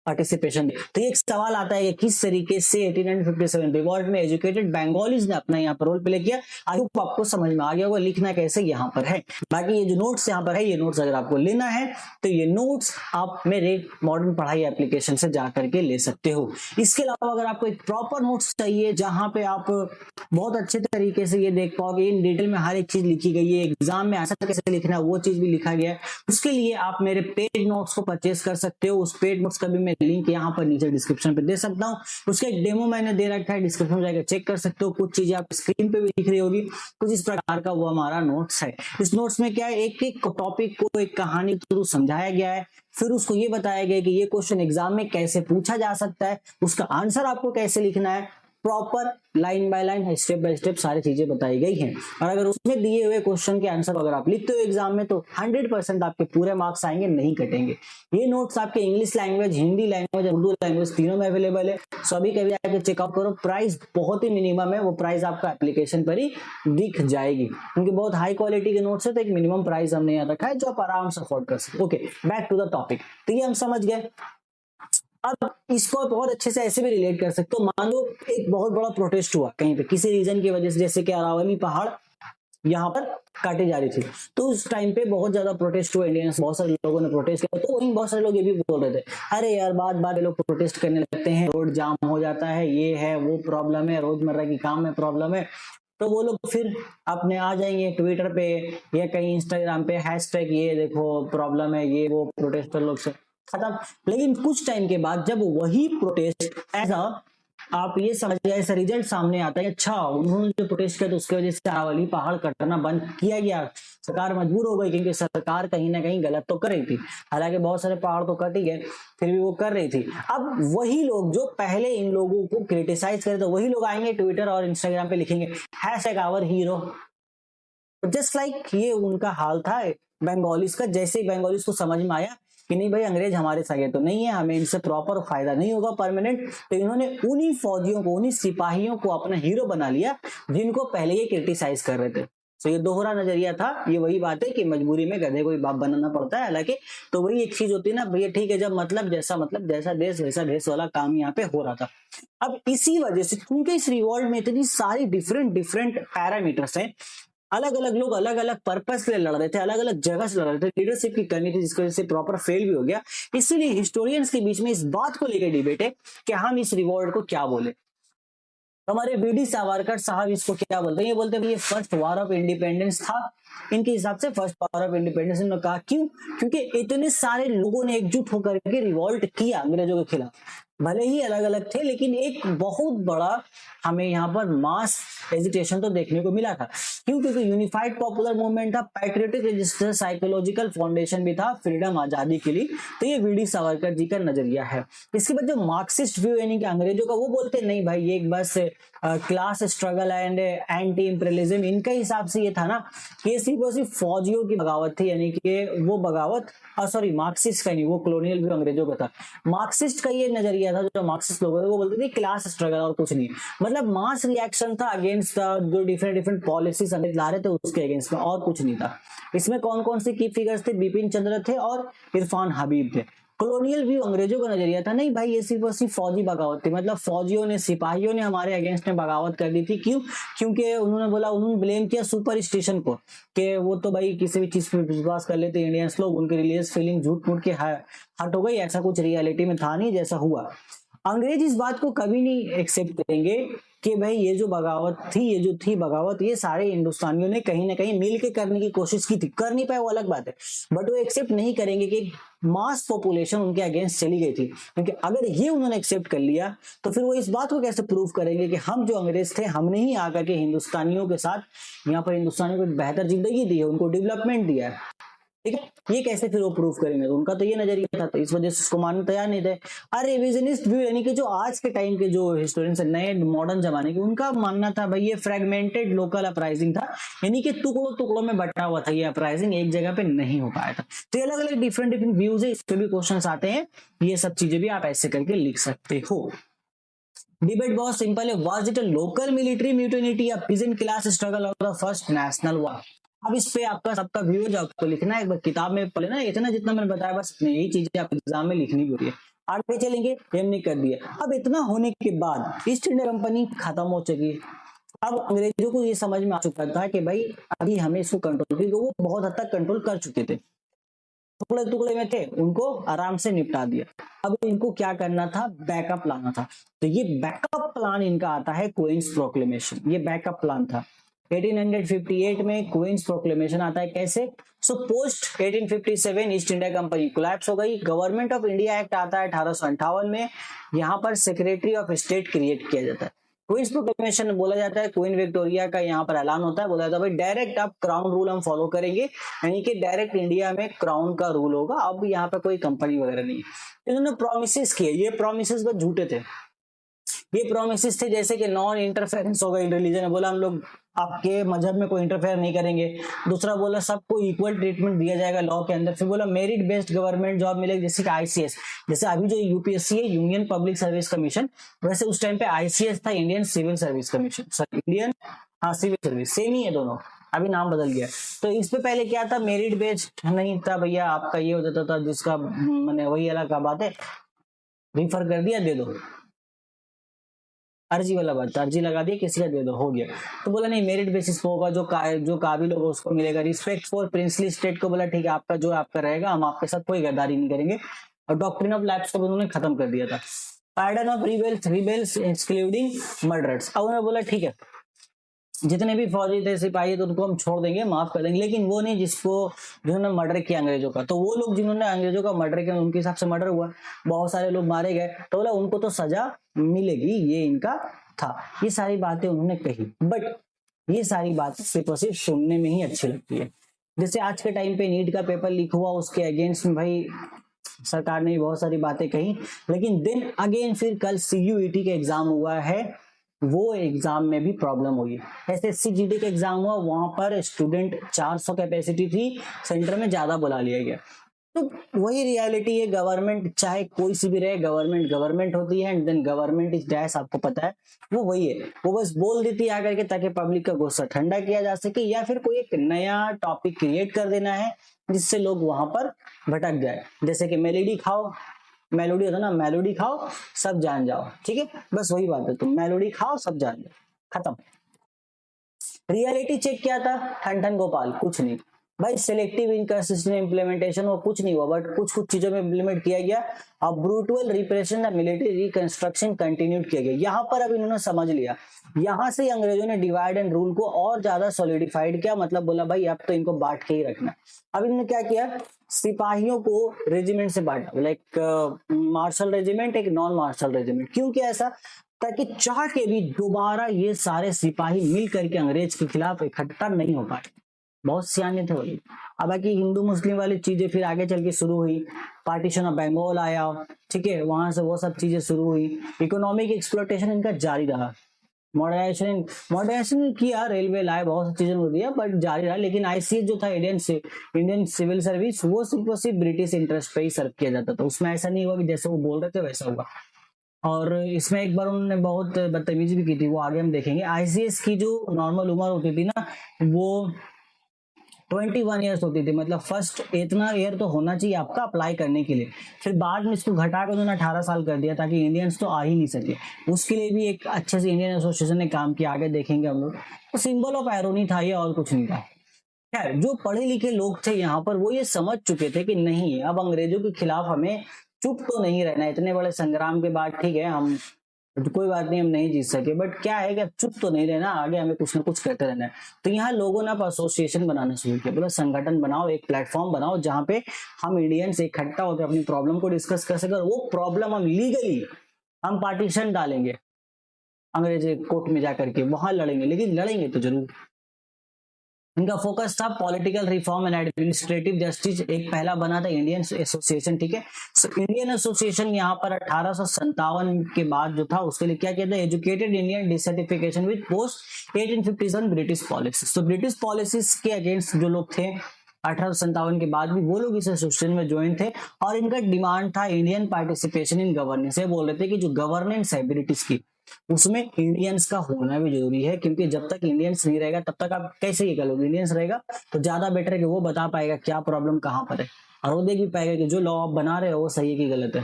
पार्टिसिपेशन। तो एक सवाल आता है कि किस तरीके से 1857 रिवॉल्ट में एजुकेटेड बंगालीज ने अपना यहाँ पर रोल प्ले किया। आई होप आपको समझ में आ गया होगा लिखना कैसे यहाँ पर है। बाकी ये जो नोट्स यहाँ पर है, ये नोट्स अगर आपको लेना है तो ये नोट्स आप मेरे मॉडर्न पढ़ाई एप्लीकेशन से जा करके ले सकते हो। इसके अलावा अगर आपको एक प्रॉपर नोट्स चाहिए जहां पे आप बहुत अच्छे तरीके से ये देख पाओगे, इन डिटेल में हर एक चीज लिखी गई है, एग्जाम में आंसर कैसे लिखना है वो चीज भी लिखा गया है, उसके लिए आप मेरे पेड नोट्स को परचेस कर सकते हो। उस पेड नोट्स का भी मैं लिंक यहाँ पर नीचे डिस्क्रिप्शन पे दे सकता हूँ। उसका एक डेमो मैंने दे रखा है, डिस्क्रिप्शन में जाकर चेक कर सकते हो। कुछ चीजें आप स्क्रीन पे भी दिख रही होगी, कुछ इस प्रकार का वो हमारा नोट्स है। इस नोट्स में क्या है, एक एक टॉपिक को एक कहानी के थ्रू समझाया गया है, फिर उसको ये बताया गया कि ये क्वेश्चन एग्जाम में कैसे पूछा जा सकता है, उसका आंसर आपको कैसे लिखना है, proper line by line step by step सारी चीजें बताई गई हैं। और अगर उसमें दिए हुए क्वेश्चन के आंसर अगर आप लिखते हो एग्जाम में तो 100% आपके पूरे मार्क्स आएंगे, नहीं कटेंगे। ये नोट्स आपके English language, Hindi language, Urdu language तीनों में अवेलेबल है। सभी कभी आके चेकआउट करो। प्राइस बहुत ही मिनिमम है, वो प्राइस आपका एप्लीकेशन पर ही दिख जाएगी, क्योंकि बहुत हाई क्वालिटी के नोट्स है तो एक मिनिमम प्राइस हमने यहाँ रखा है जो आप आराम से अफोर्ड कर सकते। Okay, back to the topic. तो ये हम समझ गए। अब इसको बहुत अच्छे से ऐसे भी रिलेट कर सकते हो। मान लो एक बहुत बड़ा प्रोटेस्ट हुआ कहीं पे किसी रीजन की वजह से, जैसे कि अरावली पहाड़ यहाँ पर काटे जा रही थी, तो उस टाइम पे बहुत ज्यादा प्रोटेस्ट हुआ, इंडियंस बहुत सारे लोगों ने प्रोटेस्ट किया। तो वहीं बहुत सारे लोग ये भी बोल रहे थे, अरे यार बात बात लोग प्रोटेस्ट करने लगते हैं, रोड जाम हो जाता है, ये है वो प्रॉब्लम है, रोजमर्रा की काम में प्रॉब्लम है। तो वो लोग फिर अपने आ जाएंगे ट्विटर पे या कहीं इंस्टाग्राम पे हैशटैग ये देखो प्रॉब्लम है, ये वो प्रोटेस्टर लोग से खत्म। लेकिन कुछ टाइम के बाद जब वही प्रोटेस्ट एज अ आप ये समझिए ऐसा रिजल्ट सामने आता है, अच्छा उन्होंने जो प्रोटेस्ट किया तो उसकी वजह से अरावली पहाड़ कटना बंद किया गया, सरकार मजबूर हो गई, क्योंकि सरकार कहीं ना कहीं गलत तो कर रही थी। हालांकि बहुत सारे पहाड़ तो कट ही गए, फिर भी वो कर रही थी। अब वही लोग जो पहले इन लोगों को क्रिटिसाइज करे, तो वही लोग आएंगे ट्विटर और इंस्टाग्राम पे लिखेंगे hashtag our hero. Just like ये उनका हाल था बंगालीज का। जैसे ही बंगालीज को समझ में आया कि नहीं भाई अंग्रेज हमारे सगे तो नहीं है, हमें इनसे प्रॉपर फायदा नहीं होगा परमानेंट, तो इन्होंने उन्हीं फौजियों को, उन्हीं सिपाहियों को अपना हीरो बना लिया जिनको पहले ये क्रिटिसाइज कर रहे थे। तो ये दोहरा नजरिया था। ये वही बात है कि मजबूरी में गधे को ही बाप बनाना पड़ता है। हालांकि तो वही एक चीज होती है ना भैया, ठीक है, जब मतलब जैसा देश वैसा भेष वाला काम यहाँ पे हो रहा था। अब इसी वजह से क्योंकि इस रिवॉल्ट में इतनी सारी डिफरेंट डिफरेंट पैरामीटर्स हैं, अलग अलग लोग अलग अलग पर्पस के लिए लड़ रहे थे, अलग अलग जगह से लड़ रहे थे, लीडरशिप की कमी थी जिसकी वजह से प्रॉपर फेल भी हो गया। इसीलिए हिस्टोरियंस के बीच में इस बात को लेकर डिबेट है कि हम इस रिवॉल्ट को क्या बोले। हमारे बीडी सावरकर साहब इसको क्या बोलते हैं, ये बोलते हैं ये फर्स्ट वॉर ऑफ इंडिपेंडेंस था। इनके हिसाब से फर्स्ट वॉर ऑफ इंडिपेंडेंस। इन्होंने कहा क्यों, क्योंकि इतने सारे लोगों ने एकजुट होकर के रिवॉल्ट किया अंग्रेजों के खिलाफ। भले ही अलग अलग थे लेकिन एक बहुत बड़ा हमें यहाँ पर मास एजिटेशन तो देखने को मिला था। क्यों, क्योंकि यूनिफाइड पॉपुलर मूवमेंट था, पैट्रियोटिक रजिस्टर, साइकोलॉजिकल फाउंडेशन भी था फ्रीडम आजादी के लिए। तो ये वीडी सावरकर जी का नजरिया है। इसके बाद जो मार्क्सिस्ट व्यू यानी कि अंग्रेजों का, वो बोलते नहीं भाई ये एक बस class struggle and anti imperialism. इनके हिसाब से ये था ना कि ये सिर्फ और सिर्फ फौजियों की बगावत थी, यानी कि वो बगावत सॉरी मार्क्सिस्ट का नहीं, वो कॉलोनियल व्यू अंग्रेजों का था। मार्क्सिस्ट का ये नजरिया था, जो मार्क्सिस्ट लोग थे वो बोलते थे क्लास स्ट्रगल और कुछ नहीं, मतलब मास रिएक्शन था अगेंस्ट जो डिफरेंट डिफरेंट पॉलिसीज अंग्रेज ला रहे थे उसके अगेंस्ट में, और कुछ नहीं था। इसमें कौन कौन से की फिगर्स थे, बिपिन चंद्र थे और इरफान हबीब थे। कॉलोनियल व्यू अंग्रेजों का नजरिया था, नहीं भाई ये सिर्फ और सिर्फ फौजी बगावत थी, मतलब फौजियों ने, सिपाहियों ने हमारे अगेंस्ट में बगावत कर दी थी। क्यों, क्योंकि उन्होंने बोला, उन्होंने ब्लेम किया सुपर स्टेशन को कि वो तो भाई किसी भी चीज पर विश्वास कर लेते इंडियंस लोग, उनकी रिलीजियस फीलिंग झूठ मूठ के हट हो गई, ऐसा कुछ रियलिटी में था नहीं जैसा हुआ। अंग्रेज इस बात को कभी नहीं एक्सेप्ट करेंगे कि भाई ये जो बगावत थी, ये जो थी बगावत, ये सारे हिंदुस्तानियों ने कहीं ना कहीं मिल के करने की कोशिश की थी, कर नहीं पाए वो अलग बात है, बट वो एक्सेप्ट नहीं करेंगे कि मास पॉपुलेशन उनके अगेंस्ट चली गई थी। क्योंकि अगर ये उन्होंने एक्सेप्ट कर लिया तो फिर वो इस बात को कैसे प्रूव करेंगे कि हम जो अंग्रेज थे हमने ही आकर के हिंदुस्तानियों के साथ यहाँ पर हिंदुस्तानियों को बेहतर जिंदगी दी है, उनको डेवलपमेंट दिया है। ठीक है। ये कैसे फिर वो प्रूव करेंगे, तो उनका तो ये नजरिया था, तो इस वजह से उसको मानने तैयार नहीं थे। और रिविजनिस्ट व्यू यानी कि जो आज के टाइम के जो हिस्टोरियंस है, नए मॉडर्न जमाने के, उनका मानना था भाई ये फ्रेगमेंटेड लोकल अपराइजिंग था, यानी कि टुकड़ों टुकड़ों में बटा हुआ था, ये अपराइजिंग एक जगह पे नहीं हो पाया था। तो अलग अलग डिफरेंट डिफरेंट व्यूज है, इस पे भी क्वेश्चन आते हैं, ये सब चीजें भी आप ऐसे करके लिख सकते हो। डिबेट बहुत सिंपल है, was it a local military mutiny या पीजेंट क्लास स्ट्रगल और द फर्स्ट नेशनल वॉर। अब इस पे आपका सबका व्यू है, जो आपको लिखना है एक बार किताब में पढ़ लेना, इतना जितना मैंने बताया बस इतनी यही चीजें आप एग्जाम में लिखनी होती है। आगे चलेंगे, हमने कर दिया। अब इतना होने के बाद ईस्ट इंडिया कंपनी खत्म हो चुकी है। अब अंग्रेजों को ये समझ में आ चुका था कि भाई अभी हमें इसको कंट्रोल, क्योंकि वो बहुत हद तक कंट्रोल कर चुके थे, टुकड़े टुकड़े में थे, उनको आराम से निपटा दिया। अब इनको क्या करना था, बैकअप लाना था। तो ये बैकअप प्लान इनका आता है क्वींस प्रोक्लेमेशन, ये बैकअप प्लान था। 1858 में क्वींस प्रोक्लेमेशन आता है, कैसे? So post 1857 east India company collapse हो गई, गवर्नमेंट ऑफ इंडिया एक्ट आता है 1858 में, यहाँ पर सेक्रेटरी ऑफ स्टेट क्रिएट किया जाता है। क्वींस प्रोक्लेमेशन बोला जाता है, क्वीन विक्टोरिया का यहाँ पर ऐलान होता है, बोला जाता है भाई डायरेक्ट आप क्राउन रूल हम फॉलो करेंगे, यानी कि डायरेक्ट इंडिया में क्राउन का रूल होगा, अब यहाँ पे कोई कंपनी वगैरह नहीं है। इन्होंने प्रोमिस किए, ये प्रोमिस बस झूठे थे, ये प्रोमिस थे जैसे कि नॉन इंटरफेरेंस होगा इन रिलीजन ने बोला हम लोग आपके मजहब में कोई इंटरफेयर नहीं करेंगे। दूसरा बोला सबको इक्वल ट्रीटमेंट दिया जाएगा लॉ के अंदर। फिर बोला मेरिट बेस्ड गवर्नमेंट जॉब मिलेगी, जैसे कि आईसीएस, जैसे अभी जो यूपीएससी है यूनियन पब्लिक सर्विस कमीशन, वैसे उस टाइम पे आईसीएस था, Indian civil service commission, sorry Indian, हाँ सिविल सर्विस सेम ही है दोनों, अभी नाम बदल गया। तो इस पे पहले क्या था, मेरिट बेस्ड नहीं था भैया, आपका ये हो जाता था जिसका मैंने वही अलग का बात है, रिफर कर दिया दे दो, अर्जी वाला बात, अर्जी लगा दी किसी का दे दो हो गया। तो बोला नहीं मेरिट बेसिस पे होगा, जो काबिल होगा उसको मिलेगा। रिस्पेक्ट फॉर प्रिंसली स्टेट को बोला ठीक है आपका जो आपका रहेगा, हम आपके साथ कोई गद्दारी नहीं करेंगे। और डॉक्ट्रिन ऑफ लैप्स को उन्होंने खत्म कर दिया था। Pardon of rebels excluding murderers, अब उन्होंने बोला ठीक है जितने भी फौजी थे सिपाही तो उनको हम छोड़ देंगे, माफ कर देंगे, लेकिन वो नहीं जिसको जिन्होंने मर्डर किया अंग्रेजों का। तो वो लोग जिन्होंने अंग्रेजों का मर्डर किया उनके हिसाब से मर्डर हुआ, बहुत सारे लोग मारे गए, तो बोला उनको तो सजा मिलेगी, ये इनका था। ये सारी बातें उन्होंने कही, बट ये सारी बातें सिर्फ और सिर्फ सुनने में ही अच्छी लगती है। जैसे आज के टाइम पे नीट का पेपर लीक हुआ, उसके अगेंस्ट में भाई सरकार ने बहुत सारी बातें कही, लेकिन देन अगेन फिर कल सीयूईटी का एग्जाम हुआ है, वो एग्जाम में भी प्रॉब्लम हुई। एसएससी जीडी का एग्जाम हुआ, वहां पर स्टूडेंट 400 कैपेसिटी थी, सेंटर में ज्यादा बुला लिया गया। तो वही रियलिटी है, गवर्नमेंट चाहे कोई सी भी रहे, गवर्नमेंट गवर्नमेंट होती है, and then government is dash, आपको पता है वो वही है, वो बस बोल देती है आकर के ताकि पब्लिक का गुस्सा ठंडा किया जा सके, या फिर कोई एक नया टॉपिक क्रिएट कर देना है जिससे लोग वहां पर भटक जाए। जैसे कि मेलोडी खाओ, मेलोडी होता ना, मेलोडी खाओ सब जान जाओ, ठीक है, बस वही बात है, तुम मेलोडी खाओ सब जान जाओ, खत्म। रियलिटी चेक क्या था, ठन ठन गोपाल, कुछ नहीं भाई, सिलेक्टिव इनकंसिस्टेंट इंप्लीमेंटेशन वो कुछ नहीं हुआ, बट कुछ कुछ चीजों में इंप्लीमेंट किया गया। अब brutal repression the military reconstruction continued किया गया। यहाँ पर अब इन्होंने समझ लिया, यहाँ से अंग्रेजों ने डिवाइड एंड रूल को और ज्यादा सॉलिडिफाइड किया, मतलब बोला भाई अब तो इनको बांट के ही रखना। अब इन्होंने क्या किया, सिपाहियों को रेजिमेंट से बांटा, लाइक मार्शल रेजिमेंट एक नॉन मार्शल रेजिमेंट। क्यों किया ऐसा, ताकि चाह के भी दोबारा ये सारे सिपाही मिल करके अंग्रेज के खिलाफ इकट्ठा नहीं हो पाए। बहुत सियाने थे वही। अब बाकी हिंदू मुस्लिम वाली चीजें फिर आगे चल के शुरू हुई, पार्टीशन ऑफ बंगाल आया, ठीक है, वहां से वो सब चीजें शुरू हुई। इकोनॉमिक एक्सप्लोटेशन इनका जारी रहा, मॉडर्नाइजेशन किया, रेलवे लाए, बहुत सी चीजें दिया, बट जारी रहा। लेकिन आईसीएस जो था इंडियन सिविल सर्विस, वो सिर्फ और सिर्फ ब्रिटिश इंटरेस्ट पे ही सर्व किया जाता था, उसमें ऐसा नहीं हुआ कि जैसे वो बोल रहे थे वैसा हुआ। और इसमें एक बार उन्होंने बहुत बदतमीजी भी की थी, वो आगे हम देखेंगे। आईसीएस की जो नॉर्मल उम्र होती थी ना, वो 21 ईयर्स होती थी, मतलब फर्स्ट इतना ईयर तो होना चाहिए आपका अप्लाई करने के लिए। फिर बाद में इसको घटा कर उन्होंने 18 साल कर दिया ताकि इंडियंस तो आ ही नहीं सके। उसके लिए भी एक अच्छे से इंडियन एसोसिएशन ने काम किया, आगे देखेंगे हम लोग। तो सिंबल ऑफ आयरनी था ये, और कुछ नहीं था। खैर जो पढ़े लिखे लोग थे यहाँ पर, वो ये समझ चुके थे कि नहीं अब अंग्रेजों के खिलाफ हमें चुप तो नहीं रहना, इतने बड़े संग्राम के बाद ठीक है हम कोई बात नहीं हम नहीं जीत सके, बट क्या है कि अब चुप तो नहीं रहना, आगे हमें कुछ ना कुछ करते रहना है। तो यहाँ लोगों ने अब एसोसिएशन बनाना शुरू किया, बोला संगठन बनाओ, एक प्लेटफॉर्म बनाओ जहाँ पे हम इंडियंस इकट्ठा होकर अपनी प्रॉब्लम को डिस्कस कर सके, और वो प्रॉब्लम हम लीगली हम पार्टीशन डालेंगे अंग्रेज कोर्ट में जाकर के, वहां लड़ेंगे, लेकिन लड़ेंगे तो जरूर। इनका फोकस था political reform and administrative justice. एक पहला बना था इंडियन एसोसिएशन, ठीक है। इंडियन एसोसिएशन यहाँ पर 1857 के बाद जो था उसके लिए क्या किया था, educated Indian dissatisfaction with post 1857 British policies. तो ब्रिटिश पॉलिसीज के अगेंस्ट जो लोग थे 1857 के बाद भी वो लोग इस एसोसिएशन में ज्वाइन थे, और इनका डिमांड था इंडियन पार्टिसिपेशन इन गवर्नेंस। ये बोल रहे थे कि जो गवर्नेंस है ब्रिटिश की उसमें इंडियंस का होना भी जरूरी है, क्योंकि जब तक इंडियंस नहीं रहेगा तब तक आप कैसे ये करोगे। इंडियंस रहेगा तो ज्यादा बेटर है कि वो बता पाएगा क्या प्रॉब्लम कहाँ पर है, और वो देख भी पाएगा कि जो लॉ आप बना रहे हो वो सही है कि गलत है।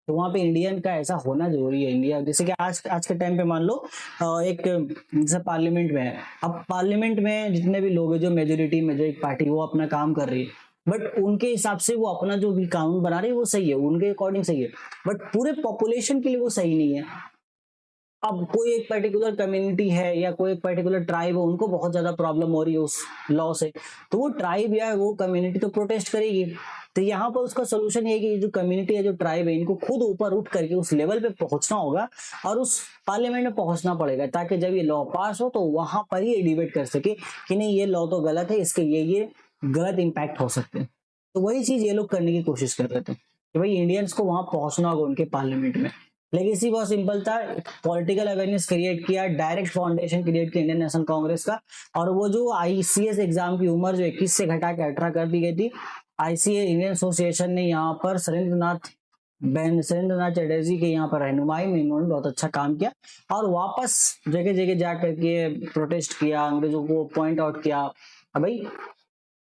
तो वहां पे इंडियन का ऐसा होना जरूरी है। इंडिया जैसे कि आज आज के टाइम पे मान लो एक जैसे पार्लियामेंट में है, अब पार्लियामेंट में जितने भी लोग हैं, जो मेजोरिटी में जो एक पार्टी वो अपना काम कर रही है, बट उनके हिसाब से वो अपना जो भी कानून बना रही है वो सही है, उनके अकॉर्डिंग सही है, बट पूरे पॉपुलेशन के लिए वो सही नहीं है। अब कोई एक पर्टिकुलर कम्युनिटी है या कोई एक पर्टिकुलर ट्राइब है, उनको बहुत ज्यादा प्रॉब्लम हो रही है उस लॉ से, तो वो ट्राइब या वो कम्युनिटी तो प्रोटेस्ट करेगी। तो यहाँ पर उसका सोल्यूशन ये है कि जो कम्युनिटी है, जो ट्राइब है, इनको खुद ऊपर उठ करके उस लेवल पे पहुंचना होगा और उस पार्लियामेंट में पहुंचना पड़ेगा, ताकि जब ये लॉ पास हो तो वहां पर ही डिबेट कर सके कि नहीं ये लॉ तो गलत है, इसके ये गलत इंपैक्ट हो सकते हैं। तो वही चीज ये लोग करने की कोशिश कर रहे थे कि भाई इंडियंस को वहां पहुंचना होगा उनके पार्लियामेंट में। लेगेसी बहुत सिंपल था, पॉलिटिकल अवेयरनेस क्रिएट किया, डायरेक्ट फाउंडेशन क्रिएट किया इंडियन नेशनल कांग्रेस का, और वो जो आईसीएस एग्जाम की उम्र जो 21 से घटा के 18 कर दी गई थी, आईसीए इंडियन एसोसिएशन ने यहाँ पर सुरेंद्र नाथ चटर्जी के यहाँ पर रहनुमाई में इन्होंने बहुत अच्छा काम किया, और वापस जगह जगह जा करके प्रोटेस्ट किया, अंग्रेजों को पॉइंट आउट किया। अब भाई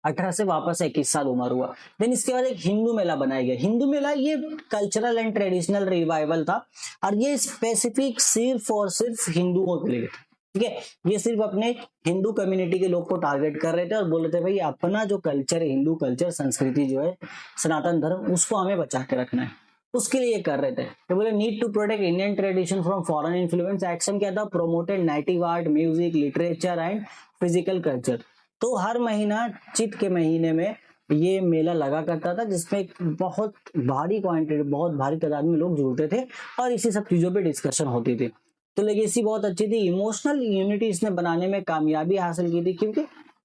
18 से वापस 21 साल उम्र हुआ। देन इसके बाद एक हिंदू मेला बनाया गया। हिंदू मेला ये कल्चरल एंड ट्रेडिशनल रिवाइवल था, और ये स्पेसिफिक सिर्फ और सिर्फ हिंदुओं के लिए, ठीक है। ये सिर्फ अपने हिंदू कम्युनिटी के लोग को टारगेट कर रहे थे और बोल रहे थे भाई अपना जो कल्चर है, हिंदू कल्चर संस्कृति जो है, सनातन धर्म, उसको हमें बचा के रखना है। उसके लिए ये कर रहे थे। तो बोले need to protect Indian tradition from foreign influence. Action क्या था, promoted native art, music, literature and physical culture. तो हर महीना चित के महीने में ये मेला लगा करता था, जिसमें बहुत भारी क्वांटिटी, बहुत भारी तादाद में लोग जुड़ते थे और इसी सब चीजों पे डिस्कशन होती थी। तो लेगेसी बहुत अच्छी थी। इमोशनल यूनिटी इसने बनाने में कामयाबी हासिल की थी, क्योंकि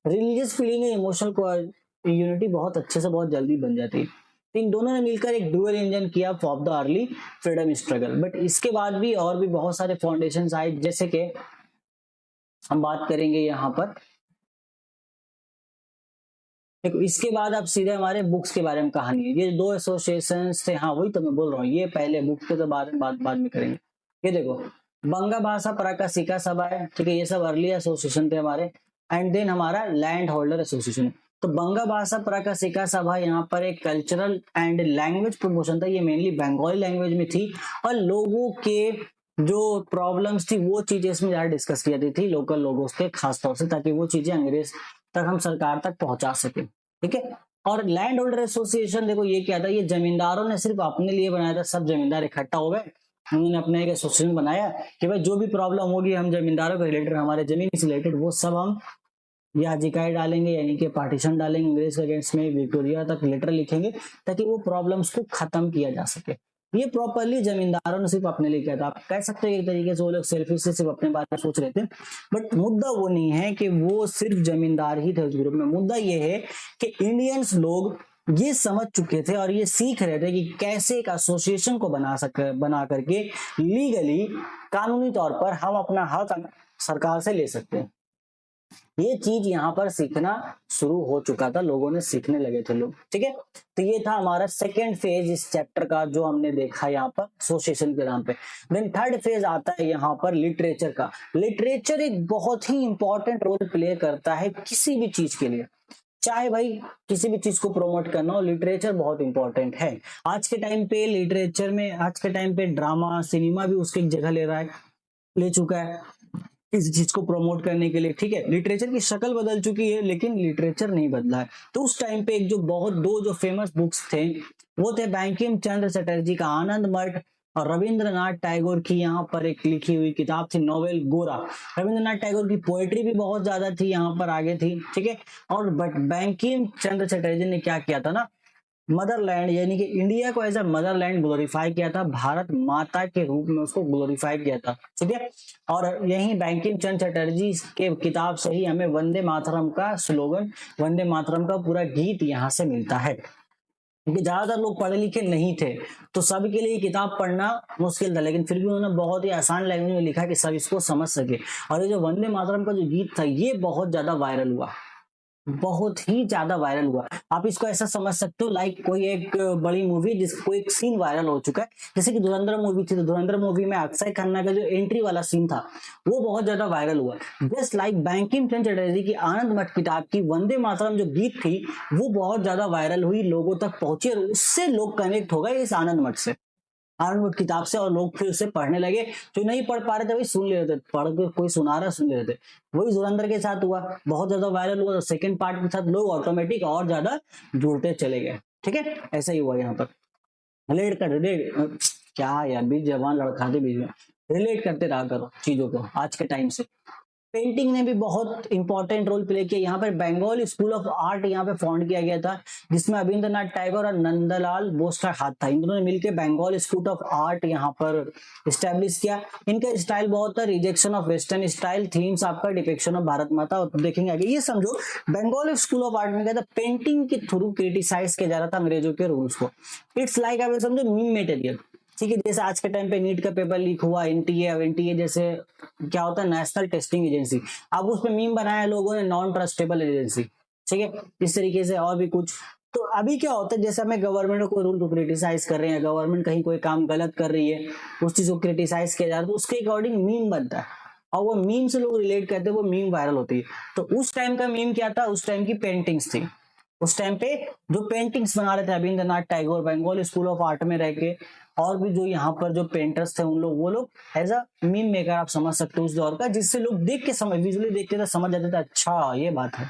रिलीजियस फीलिंग है, इमोशनल यूनिटी बहुत अच्छे से बहुत जल्दी बन जाती है। तो इन दोनों ने मिलकर एक डुअल इंजन किया for the early freedom struggle. But इसके बाद भी और भी बहुत सारे फाउंडेशन आए, जैसे कि हम बात करेंगे यहाँ पर, देखो इसके बाद आप सीधे हमारे बुक्स के बारे में कहानी है। ये दो एसोसिएशन थे, हाँ वही तो मैं बोल रहा हूँ, ये पहले बुक्स के तो बाद में करेंगे। ये देखो बंगा भाषा प्रकाशिका सभा है, ठीक है, ये सब अर्ली एसोसिएशन थे हमारे। एंड देन हमारा लैंड होल्डर एसोसिएशन। तो बंगा भाषा प्रकाशिका सभा यहाँ पर एक कल्चरल एंड लैंग्वेज प्रमोशन था, ये मेनली बंगाली लैंग्वेज में थी, और लोगों के जो प्रॉब्लम्स थी वो चीजें इसमें ज्यादा डिस्कस की जाती थी लोकल लोगों के खास तौर से, ताकि वो चीजें अंग्रेज तक हम सरकार तक पहुंचा सके, ठीक है। और लैंड होल्डर एसोसिएशन देखो ये क्या था, ये जमींदारों ने सिर्फ अपने लिए बनाया था। सब जमींदार इकट्ठा हो गए, उन्होंने अपने एक एसोसिएशन बनाया कि भाई जो भी प्रॉब्लम होगी हम जमींदारों के रिलेटेड, हमारे जमीन से रिलेटेड, वो सब हम याचिकाएं डालेंगे, यानी कि पार्टीशन डालेंगे अंग्रेज के अगेंस्ट में, विक्टोरिया तक लेटर लिखेंगे, ताकि वो प्रॉब्लम्स को खत्म किया जा सके। ये प्रॉपरली जमींदारों ने सिर्फ अपने लिए किया था। आप कह सकते हो एक तरीके से वो लोग सेल्फिश से सिर्फ अपने बारे में सोच रहे थे, बट मुद्दा वो नहीं है कि वो सिर्फ जमींदार ही थे उस ग्रुप में। मुद्दा ये है कि इंडियंस लोग ये समझ चुके थे और ये सीख रहे थे कि कैसे एक एसोसिएशन को बना करके लीगली, कानूनी तौर पर हम अपना हक सरकार से ले सकते हैं। ये चीज यहाँ पर सीखना शुरू हो चुका था, लोगों ने सीखने लगे थे लोग, ठीक है। तो ये था हमारा सेकेंड फेज इस चैप्टर का, जो हमने देखा यहाँ पर एसोसिएशन के नाम पे। देन थर्ड फेज आता है यहाँ पर लिटरेचर का। लिटरेचर एक बहुत ही इंपॉर्टेंट रोल प्ले करता है किसी भी चीज के लिए, चाहे भाई किसी भी चीज को प्रमोट करना हो, लिटरेचर बहुत इंपॉर्टेंट है। आज के टाइम पे लिटरेचर में, आज के टाइम पे ड्रामा, सिनेमा भी उसकी जगह ले चुका है इस चीज को प्रमोट करने के लिए, ठीक है। लिटरेचर की शक्ल बदल चुकी है, लेकिन लिटरेचर नहीं बदला है। तो उस टाइम पे एक दो जो फेमस बुक्स थे, वो थे बंकिम चंद्र चटर्जी का आनंद मठ, और रविंद्रनाथ टैगोर की यहाँ पर एक लिखी हुई किताब थी नोवेल गोरा। रविंद्रनाथ टैगोर की पोएट्री भी बहुत ज्यादा थी, यहाँ पर आगे थी, ठीक है। और बट बंकिम चंद्र चटर्जी ने क्या किया था ना, मदरलैंड यानी कि इंडिया को एज अ मदरलैंड ग्लोरीफाई किया था, भारत माता के रूप में उसको ग्लोरीफाई किया था, ठीक है। और यही बैंकिम चंद्र चटर्जी के किताब से ही हमें वंदे मातरम का स्लोगन, वंदे मातरम का पूरा गीत यहाँ से मिलता है। क्योंकि ज्यादातर लोग पढ़े लिखे नहीं थे तो सबके लिए किताब पढ़ना मुश्किल था, लेकिन फिर भी उन्होंने बहुत ही आसान लैंग्वेज में लिखा कि सब इसको समझ सके। और ये जो वंदे मातरम का जो गीत था ये बहुत ज्यादा वायरल हुआ, बहुत ही ज्यादा वायरल हुआ। आप इसको ऐसा समझ सकते हो लाइक कोई एक बड़ी मूवी जिसको एक सीन वायरल हो चुका है, जैसे कि धुरंधर मूवी थी, तो धुरंधर मूवी में अक्षय खन्ना का जो एंट्री वाला सीन था वो बहुत ज्यादा वायरल हुआ। जस्ट लाइक बैंकिम चंद्र चटर्जी की आनंद मठ किताब की वंदे मातरम जो गीत थी वो बहुत ज्यादा वायरल हुई, लोगों तक पहुंची और उससे लोग कनेक्ट हो गए इस आनंद मठ से, आनंद किताब से, और लोग फिर उसे पढ़ने लगे। जो नहीं पढ़ पा रहे थे वही सुन ले रहे थे, पढ़ के कोई सुना रहा सुन ले रहे थे। वही धुरंधर के साथ हुआ, बहुत ज्यादा वायरल हुआ तो सेकंड पार्ट के साथ लोग ऑटोमेटिक और ज्यादा जुड़ते चले गए, ठीक है। ऐसा ही हुआ यहाँ पर। रिलेट कर रिलेट क्या यार, बीच जवान लड़खा दे बीच में, रिलेट करते रहा करो चीजों को आज के टाइम से। पेंटिंग ने भी बहुत इंपॉर्टेंट रोल प्ले किया। यहाँ पर बंगाल स्कूल ऑफ आर्ट यहाँ पे फाउंड किया गया था, जिसमें अविंद्रनाथ टैगोर और नंदलाल बोस का हाथ था। इन दोनों ने मिलकर बंगाल स्कूल ऑफ आर्ट यहाँ पर स्टैब्लिश किया। इनका स्टाइल बहुत था rejection of western style, themes आपका डिपिक्शन ऑफ भारत माता, और देखेंगे आगे। ये समझो बंगाल स्कूल ऑफ आर्ट में क्या था, पेंटिंग के थ्रू क्रिटिसाइज किया जा रहा था अंग्रेजों के रूल्स को। इट्स लाइक आप समझो मीम मटेरियल, ठीक है। जैसे आज के टाइम पे नीट का पेपर लीक हुआ, एनटीए, अब एनटीए जैसे क्या होता है नेशनल टेस्टिंग एजेंसी, अब उसमें मीम बनाया लोगों ने नॉन ट्रस्टेबल एजेंसी, ठीक है। इस तरीके से और भी कुछ। तो अभी क्या होता है, जैसे हमें गवर्नमेंट को रूल को क्रिटिसाइज कर रहे हैं, गवर्नमेंट कहीं कोई काम गलत कर रही है, उस चीज को क्रिटिसाइज किया जा रहा है, तो उसके अकॉर्डिंग मीम बनता है और वो मीम से लोग रिलेट करते हैं, वो मीम वायरल होती है। तो उस टाइम का मीम क्या था, उस टाइम की पेंटिंग्स थी। उस टाइम पे जो पेंटिंग्स बना रहे थे Rabindranath Tagore Bengal school of art में रह के, और भी जो यहाँ पर जो पेंटर्स थे उन लोग, वो लोग एज अ मीम मेकर आप समझ सकते हो उस दौर का, जिससे लोग देख के समझ, विजुअली देख के तो समझ जाते थे अच्छा ये बात है,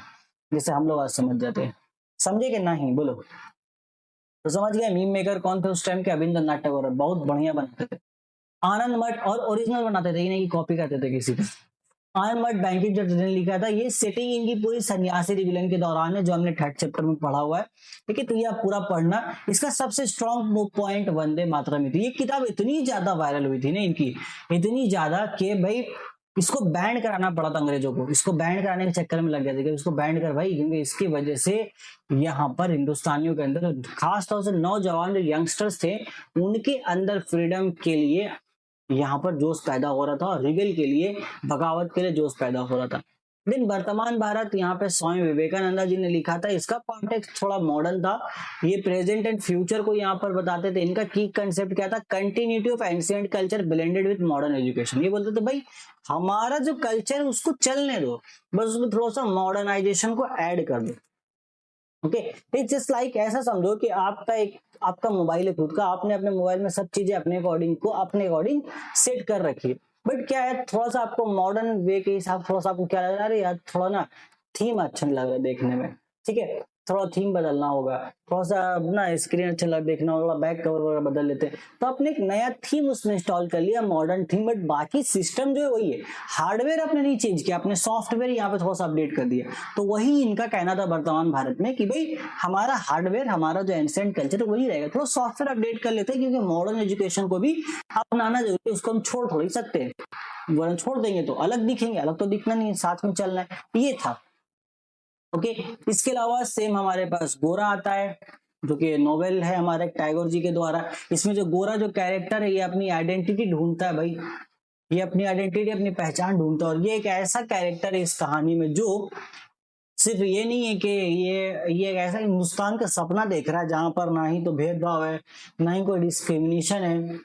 जैसे हम लोग आज समझ जाते हैं। समझे कि नहीं बोलो? तो समझ गए मीम मेकर कौन थे उस टाइम के? रविंद्रनाथ टैगोर। बहुत बढ़िया बनाते थे आनंद मठ, और ओरिजिनल बनाते थे, ये नहीं कि कॉपी करते थे किसी का। आनंद मठ बैंकिंग चटर्जी ने लिखा था। ये सेटिंग इनकी पूरी सन्यासी रिविलन के दौरान है, जो हमने थर्ड चैप्टर में पढ़ा हुआ है, ठीक है। तो ये आप पूरा पढ़ना। इसका सबसे स्ट्रॉन्ग पॉइंट वंदे मातरम थी। ये किताब इतनी ज्यादा वायरल हुई थी ना इनकी, इतनी ज्यादा कि भाई इसको बैंड कराना पड़ा था अंग्रेजों को, इसको बैंड कराने के चक्कर में लग गया था कि इसको बैंड कर भाई, क्योंकि इसकी वजह से यहाँ पर हिंदुस्तानियों के अंदर, खासतौर से नौजवान जो यंगस्टर्स थे, उनके अंदर फ्रीडम के लिए यहाँ पर जोश पैदा हो रहा था, और रिबेल के लिए, बगावत के लिए जोश पैदा हो रहा था। लेकिन वर्तमान भारत यहाँ पे स्वामी विवेकानंद जी ने लिखा था। इसका कॉन्टेक्स्ट थोड़ा मॉडर्न था, ये प्रेजेंट एंड फ्यूचर को यहाँ पर बताते थे। इनका की कंसेप्ट क्या था, continuity of ancient culture blended with modern education. ये बोलते थे भाई हमारा जो कल्चर है उसको चलने दो, बस उसमें थोड़ा सा मॉडर्नाइजेशन को ऐड कर दो, ओके। इट्स जस्ट लाइक ऐसा समझो कि आपका मोबाइल है खुद का, आपने अपने मोबाइल में सब चीजें अपने अकॉर्डिंग सेट कर रखी है, बट क्या है थोड़ा सा आपको मॉडर्न वे के हिसाब, थोड़ा सा आपको क्या लग रहा है यार, थोड़ा ना थीम अच्छा नहीं लग रहा है देखने में, ठीक है। थोड़ा थीम बदलना होगा, थोड़ा सा ना स्क्रीन अच्छा लग देखना होगा, बैक कवर वगैरह बदल लेते हैं। तो आपने एक नया थीम उसमें इंस्टॉल कर लिया, मॉडर्न थीम, बट बाकी सिस्टम जो है वही है। हार्डवेयर आपने नहीं चेंज किया, आपने सॉफ्टवेयर यहाँ पे थोड़ा सा अपडेट कर दिया। तो वही इनका कहना था वर्तमान भारत में कि भाई हमारा हार्डवेयर, हमारा जो एंशिएंट कल्चर है वही रहेगा, थोड़ा सॉफ्टवेयर अपडेट कर लेते हैं, क्योंकि मॉडर्न एजुकेशन को भी अपनाना जरूरी है, उसको हम छोड़ थोड़ी सकते हैं, वरना छोड़ देंगे तो अलग दिखेंगे, अलग तो दिखना नहीं है, साथ में चलना है। ये था, ओके। इसके अलावा सेम हमारे पास गोरा आता है, जो कि नोवेल है हमारे टैगोर जी के द्वारा। इसमें जो गोरा जो कैरेक्टर है ये अपनी आइडेंटिटी ढूंढता है भाई, ये अपनी आइडेंटिटी, अपनी पहचान ढूंढता है, और ये एक ऐसा कैरेक्टर है इस कहानी में जो सिर्फ ये नहीं है कि ये एक ऐसा हिंदुस्तान का सपना देख रहा है जहां पर ना ही तो भेदभाव है, ना ही कोई डिस्क्रिमिनेशन है,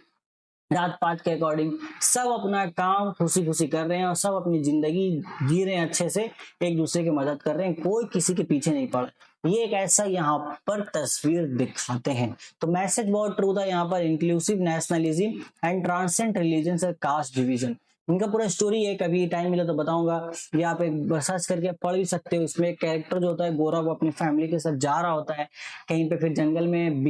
जात पात के अकॉर्डिंग सब अपना काम खुशी खुशी कर रहे हैं, और सब अपनी जिंदगी जी रहे हैं अच्छे से, एक दूसरे की मदद कर रहे हैं, कोई किसी के पीछे नहीं पड़ा। ये एक ऐसा यहाँ पर तस्वीर दिखाते हैं। तो मैसेज बहुत ट्रू था यहाँ पर, inclusive nationalism and transcend religion और कास्ट डिवीजन। इनका पूरा स्टोरी है, कभी टाइम मिला तो बताऊंगा, या आप एक सर्च करके पढ़ भी सकते हो। इसमें एक कैरेक्टर जो होता है गोरा, वो अपनी फैमिली के साथ जा रहा होता है कहीं पे, फिर जंगल में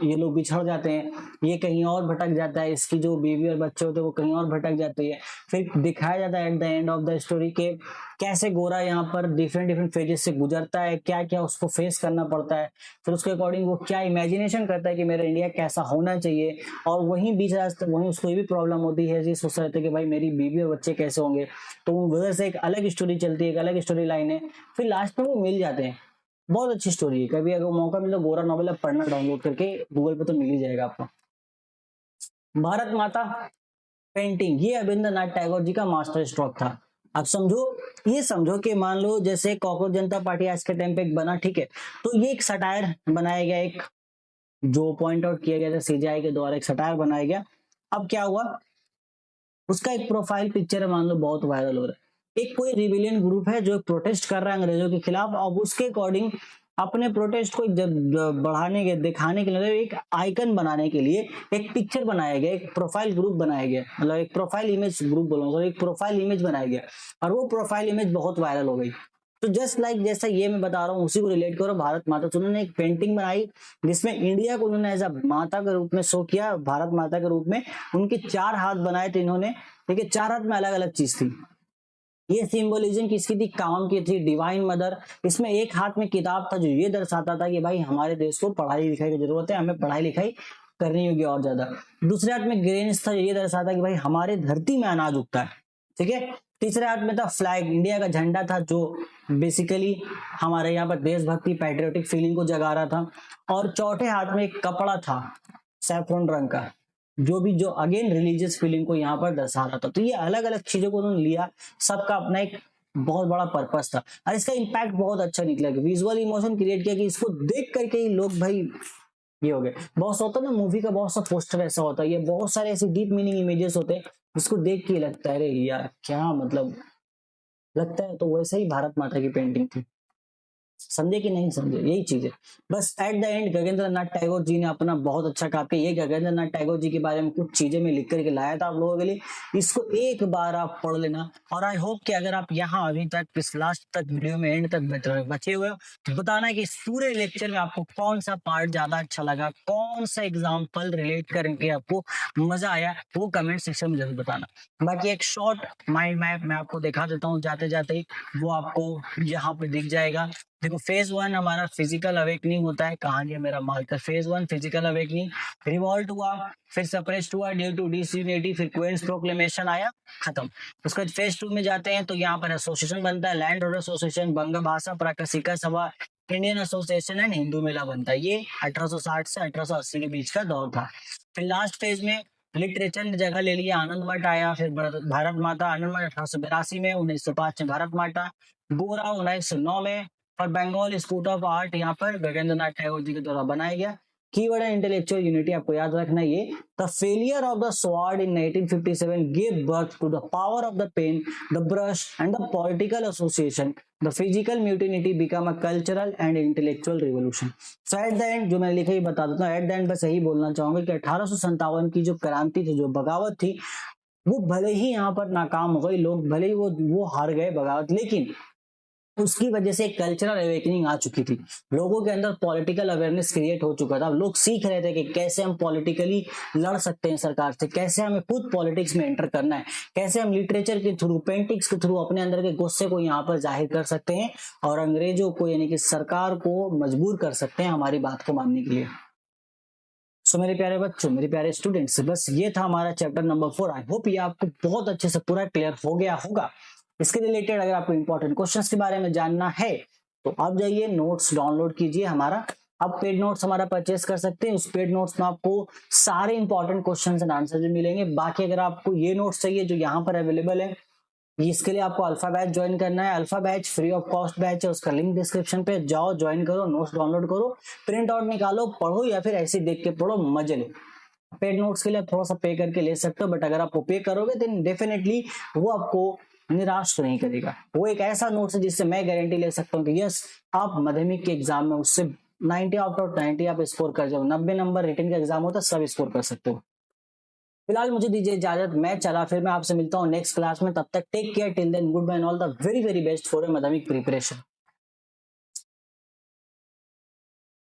ये लोग बिछड़ जाते हैं, ये कहीं और भटक जाता है, इसकी जो बीवी और बच्चे होते हैं वो कहीं और भटक जाते हैं। फिर दिखाया जाता है at the end of the story के कैसे गोरा यहाँ पर डिफरेंट डिफरेंट फेजेस से गुजरता है, क्या क्या उसको फेस करना पड़ता है, फिर उसके अकॉर्डिंग वो क्या इमेजिनेशन करता है कि मेरा इंडिया कैसा होना चाहिए, और वहीं बीच रास्ते वहीं उसको ये भी प्रॉब्लम होती है, ये सोचता रहता है कि भाई मेरी बीवी और बच्चे कैसे होंगे, तो उधर से एक अलग स्टोरी चलती है, एक अलग स्टोरी लाइन है, फिर लास्ट में वो मिल जाते हैं। बहुत अच्छी स्टोरी है, कभी अगर मौका मिले गोरा नॉवेल आप पढ़ना, डाउनलोड करके गूगल पे तो मिल ही जाएगा आपको। भारत माता पेंटिंग, ये रविंद्रनाथ टैगोर जी का मास्टर स्ट्रोक था। अब समझो, ये समझो कि मान लो जैसे कॉकरोच जनता पार्टी आज के टाइम पे एक बना, ठीक है, तो ये एक सटायर बनाया गया, एक जो पॉइंट आउट किया गया था सीजीआई के द्वारा, एक सटायर बनाया गया। अब क्या हुआ, उसका एक प्रोफाइल पिक्चर है, मान लो बहुत वायरल हो रहा है, एक कोई रिविलियन ग्रुप है जो प्रोटेस्ट कर रहा है अंग्रेजों के खिलाफ, अब उसके अकॉर्डिंग अपने प्रोटेस्ट को बढ़ाने के दिखाने के लिए एक आइकन बनाने के लिए एक पिक्चर बनाया गया, एक प्रोफाइल ग्रुप बनाया गया, मतलब एक प्रोफाइल इमेज ग्रुप बोलूंगा, एक प्रोफाइल इमेज बनाया गया, और वो प्रोफाइल इमेज बहुत वायरल हो गई। तो जस्ट लाइक जैसा ये मैं बता रहा हूँ उसी को रिलेट करो भारत माता, तो उन्होंने एक पेंटिंग बनाई जिसमें इंडिया को उन्होंने एज अ माता के रूप में शो किया, भारत माता के रूप में, उनके 4 हाथ बनाए थे इन्होंने, ठीक है, 4 हाथ में अलग अलग चीज थी। ये सिंबोलिज्म किसकी थी, काम की थी, डिवाइन मदर। इसमें एक हाथ में किताब था जो ये दर्शाता था कि भाई हमारे देश को पढ़ाई लिखाई की जरूरत है, हमें पढ़ाई लिखाई करनी होगी और ज्यादा। दूसरे हाथ में ग्रेन्स था, ये दर्शाता कि भाई हमारे धरती में अनाज उगता है, ठीक है। तीसरे हाथ में था फ्लैग, इंडिया का झंडा था, जो बेसिकली हमारे यहाँ पर देशभक्ति पैट्रियोटिक फीलिंग को जगा रहा था। और चौथे हाथ में एक कपड़ा था सैफरन रंग का, जो भी जो अगेन रिलीजियस फीलिंग को यहाँ पर दर्शा रहा था। तो ये अलग अलग चीजों को उन्होंने लिया, सबका अपना एक बहुत बड़ा पर्पस था, और इसका इम्पैक्ट बहुत अच्छा निकला, विजुअल इमोशन क्रिएट किया कि इसको देख करके ही लोग भाई ये हो गए। बहुत सा होता है ना मूवी का, बहुत सा पोस्टर ऐसा होता है, ये बहुत सारे ऐसे डीप मीनिंग इमेजेस होते हैं, जिसको देख के लगता है अरे यार क्या मतलब लगता है। तो वैसे ही भारत माता की पेंटिंग थी, समझे कि नहीं समझे, यही चीज है। बस at the end Gaganendra Nath Tagore ji ने अपना बहुत अच्छा काम किया। ये गगनेंद्र नाथ टैगोर जी के बारे में कुछ चीजें मैं लिख करके लाया था आप लोगों के लिए, इसको एक बार आप पढ़ लेना। और आई होप कि अगर आप यहाँ अभी तक इस लास्ट तक वीडियो में एंड तक बचे हुए हो, तो बताना कि इस पूरे लेक्चर में आपको कौन सा पार्ट ज्यादा अच्छा लगा, कौन सा एग्जाम्पल रिलेट करके आपको मजा आया, वो कमेंट सेक्शन में जरूर बताना। बाकी एक शॉर्ट माइंड मैप मैं आपको दिखा देता हूँ जाते जाते ही, वो आपको यहाँ पे दिख जाएगा। देखो फेज 1 हमारा फिजिकल अवेकनिंग होता है, कहाँ गया मेरा marker, phase 1 physical awakening, revolt हुआ, फिर सप्रेस्ड हुआ ड्यू टू डिसयूनिटी, फिर क्वींस प्रोक्लेमेशन आया, खत्म। उसके बाद फेज 2 में जाते हैं, तो यहाँ पर एसोसिएशन बनता है, लैंड रोड एसोसिएशन, बंग भाषा प्राकृतिका सभा, इंडियन एसोसिएशन एंड हिंदू मेला बनता है। ये 1860 से 1880 के बीच का दौर था। फिर लास्ट फेज में लिटरेचर ने जगह ले लिया, आनंद मठ आया, फिर भारत माता, आनंद मठ 1882 में, 1905 में भारत माता, गोरा 1909 में, और बंगाल स्कूल ऑफ आर्ट यहाँ पर गगनेंद्र नाथ टैगोर जी के द्वारा बनाया गया। कीवर्ड है इंटेलेक्चुअल यूनिटी, आपको याद रखना ये। The failure of the sword in 1857 gave birth to the power of the pen, the brush and the political association. The physical mutiny became a cultural and intellectual revolution. So at the end जो मैंने लिखा ही बता देता हूँ, at the end बस यही बोलना चाहूंगा कि 1857 की जो क्रांति थी, जो बगावत थी, वो भले ही यहाँ पर नाकाम हो गई, लोग भले ही वो हार गए बगावत, लेकिन उसकी वजह से एक कल्चरल अवेकनिंग आ चुकी थी, लोगों के अंदर पॉलिटिकल अवेयरनेस क्रिएट हो चुका था, लोग सीख रहे थे कि कैसे हम पॉलिटिकली लड़ सकते हैं सरकार से, कैसे हमें खुद पॉलिटिक्स में एंटर करना है, कैसे हम लिटरेचर के थ्रू, पेंटिंग्स के थ्रू अपने अंदर के गुस्से को यहाँ पर जाहिर कर सकते हैं, और अंग्रेजों को यानी कि सरकार को मजबूर कर सकते हैं हमारी बात को मानने के लिए। सो मेरे प्यारे बच्चों, मेरे प्यारे स्टूडेंट्स, बस ये था हमारा चैप्टर नंबर 4। आई होप ये आपको बहुत अच्छे से पूरा क्लियर हो गया होगा। इसके रिलेटेड अगर आपको इंपॉर्टेंट क्वेश्चंस के बारे में जानना है, तो आप जाइए नोट्स डाउनलोड कीजिए हमारा। आप पेड नोट्स हमारा परचेस कर सकते हैं। उस पेड नोट्स में आपको सारे इंपॉर्टेंट क्वेश्चंस एंड आंसर भी मिलेंगे। बाकी अगर आपको ये नोट्स चाहिए जो यहाँ पर अवेलेबल है, इसके लिए आपको अल्फा बैच ज्वाइन करना है। Alpha batch free of cost batch है, उसका लिंक डिस्क्रिप्शन पे, जाओ ज्वाइन करो, नोट्स डाउनलोड करो, प्रिंट आउट निकालो, पढ़ो, या फिर ऐसे देख के पढ़ो, मजे लो। पेड नोट्स के लिए आप थोड़ा सा पे करके ले सकते हो, बट अगर आप पे करोगे तो डेफिनेटली वो आपको निराश तो नहीं करेगा। वो एक ऐसा नोट्स है जिससे मैं गारंटी ले सकता हूँ कि यस, आप माध्यमिक के एग्जाम में उससे 90 आउट ऑफ 90 आप स्कोर कर जाओ, 90 नंबर रिटन का एग्जाम होता है, सब स्कोर कर सकते हो। फिलहाल मुझे दीजिए इजाजत, मैं चला, फिर मैं आपसे मिलता हूँ नेक्स्ट क्लास में। तब तक take care, till then goodbye, all the very very best for Madhyamik preparation.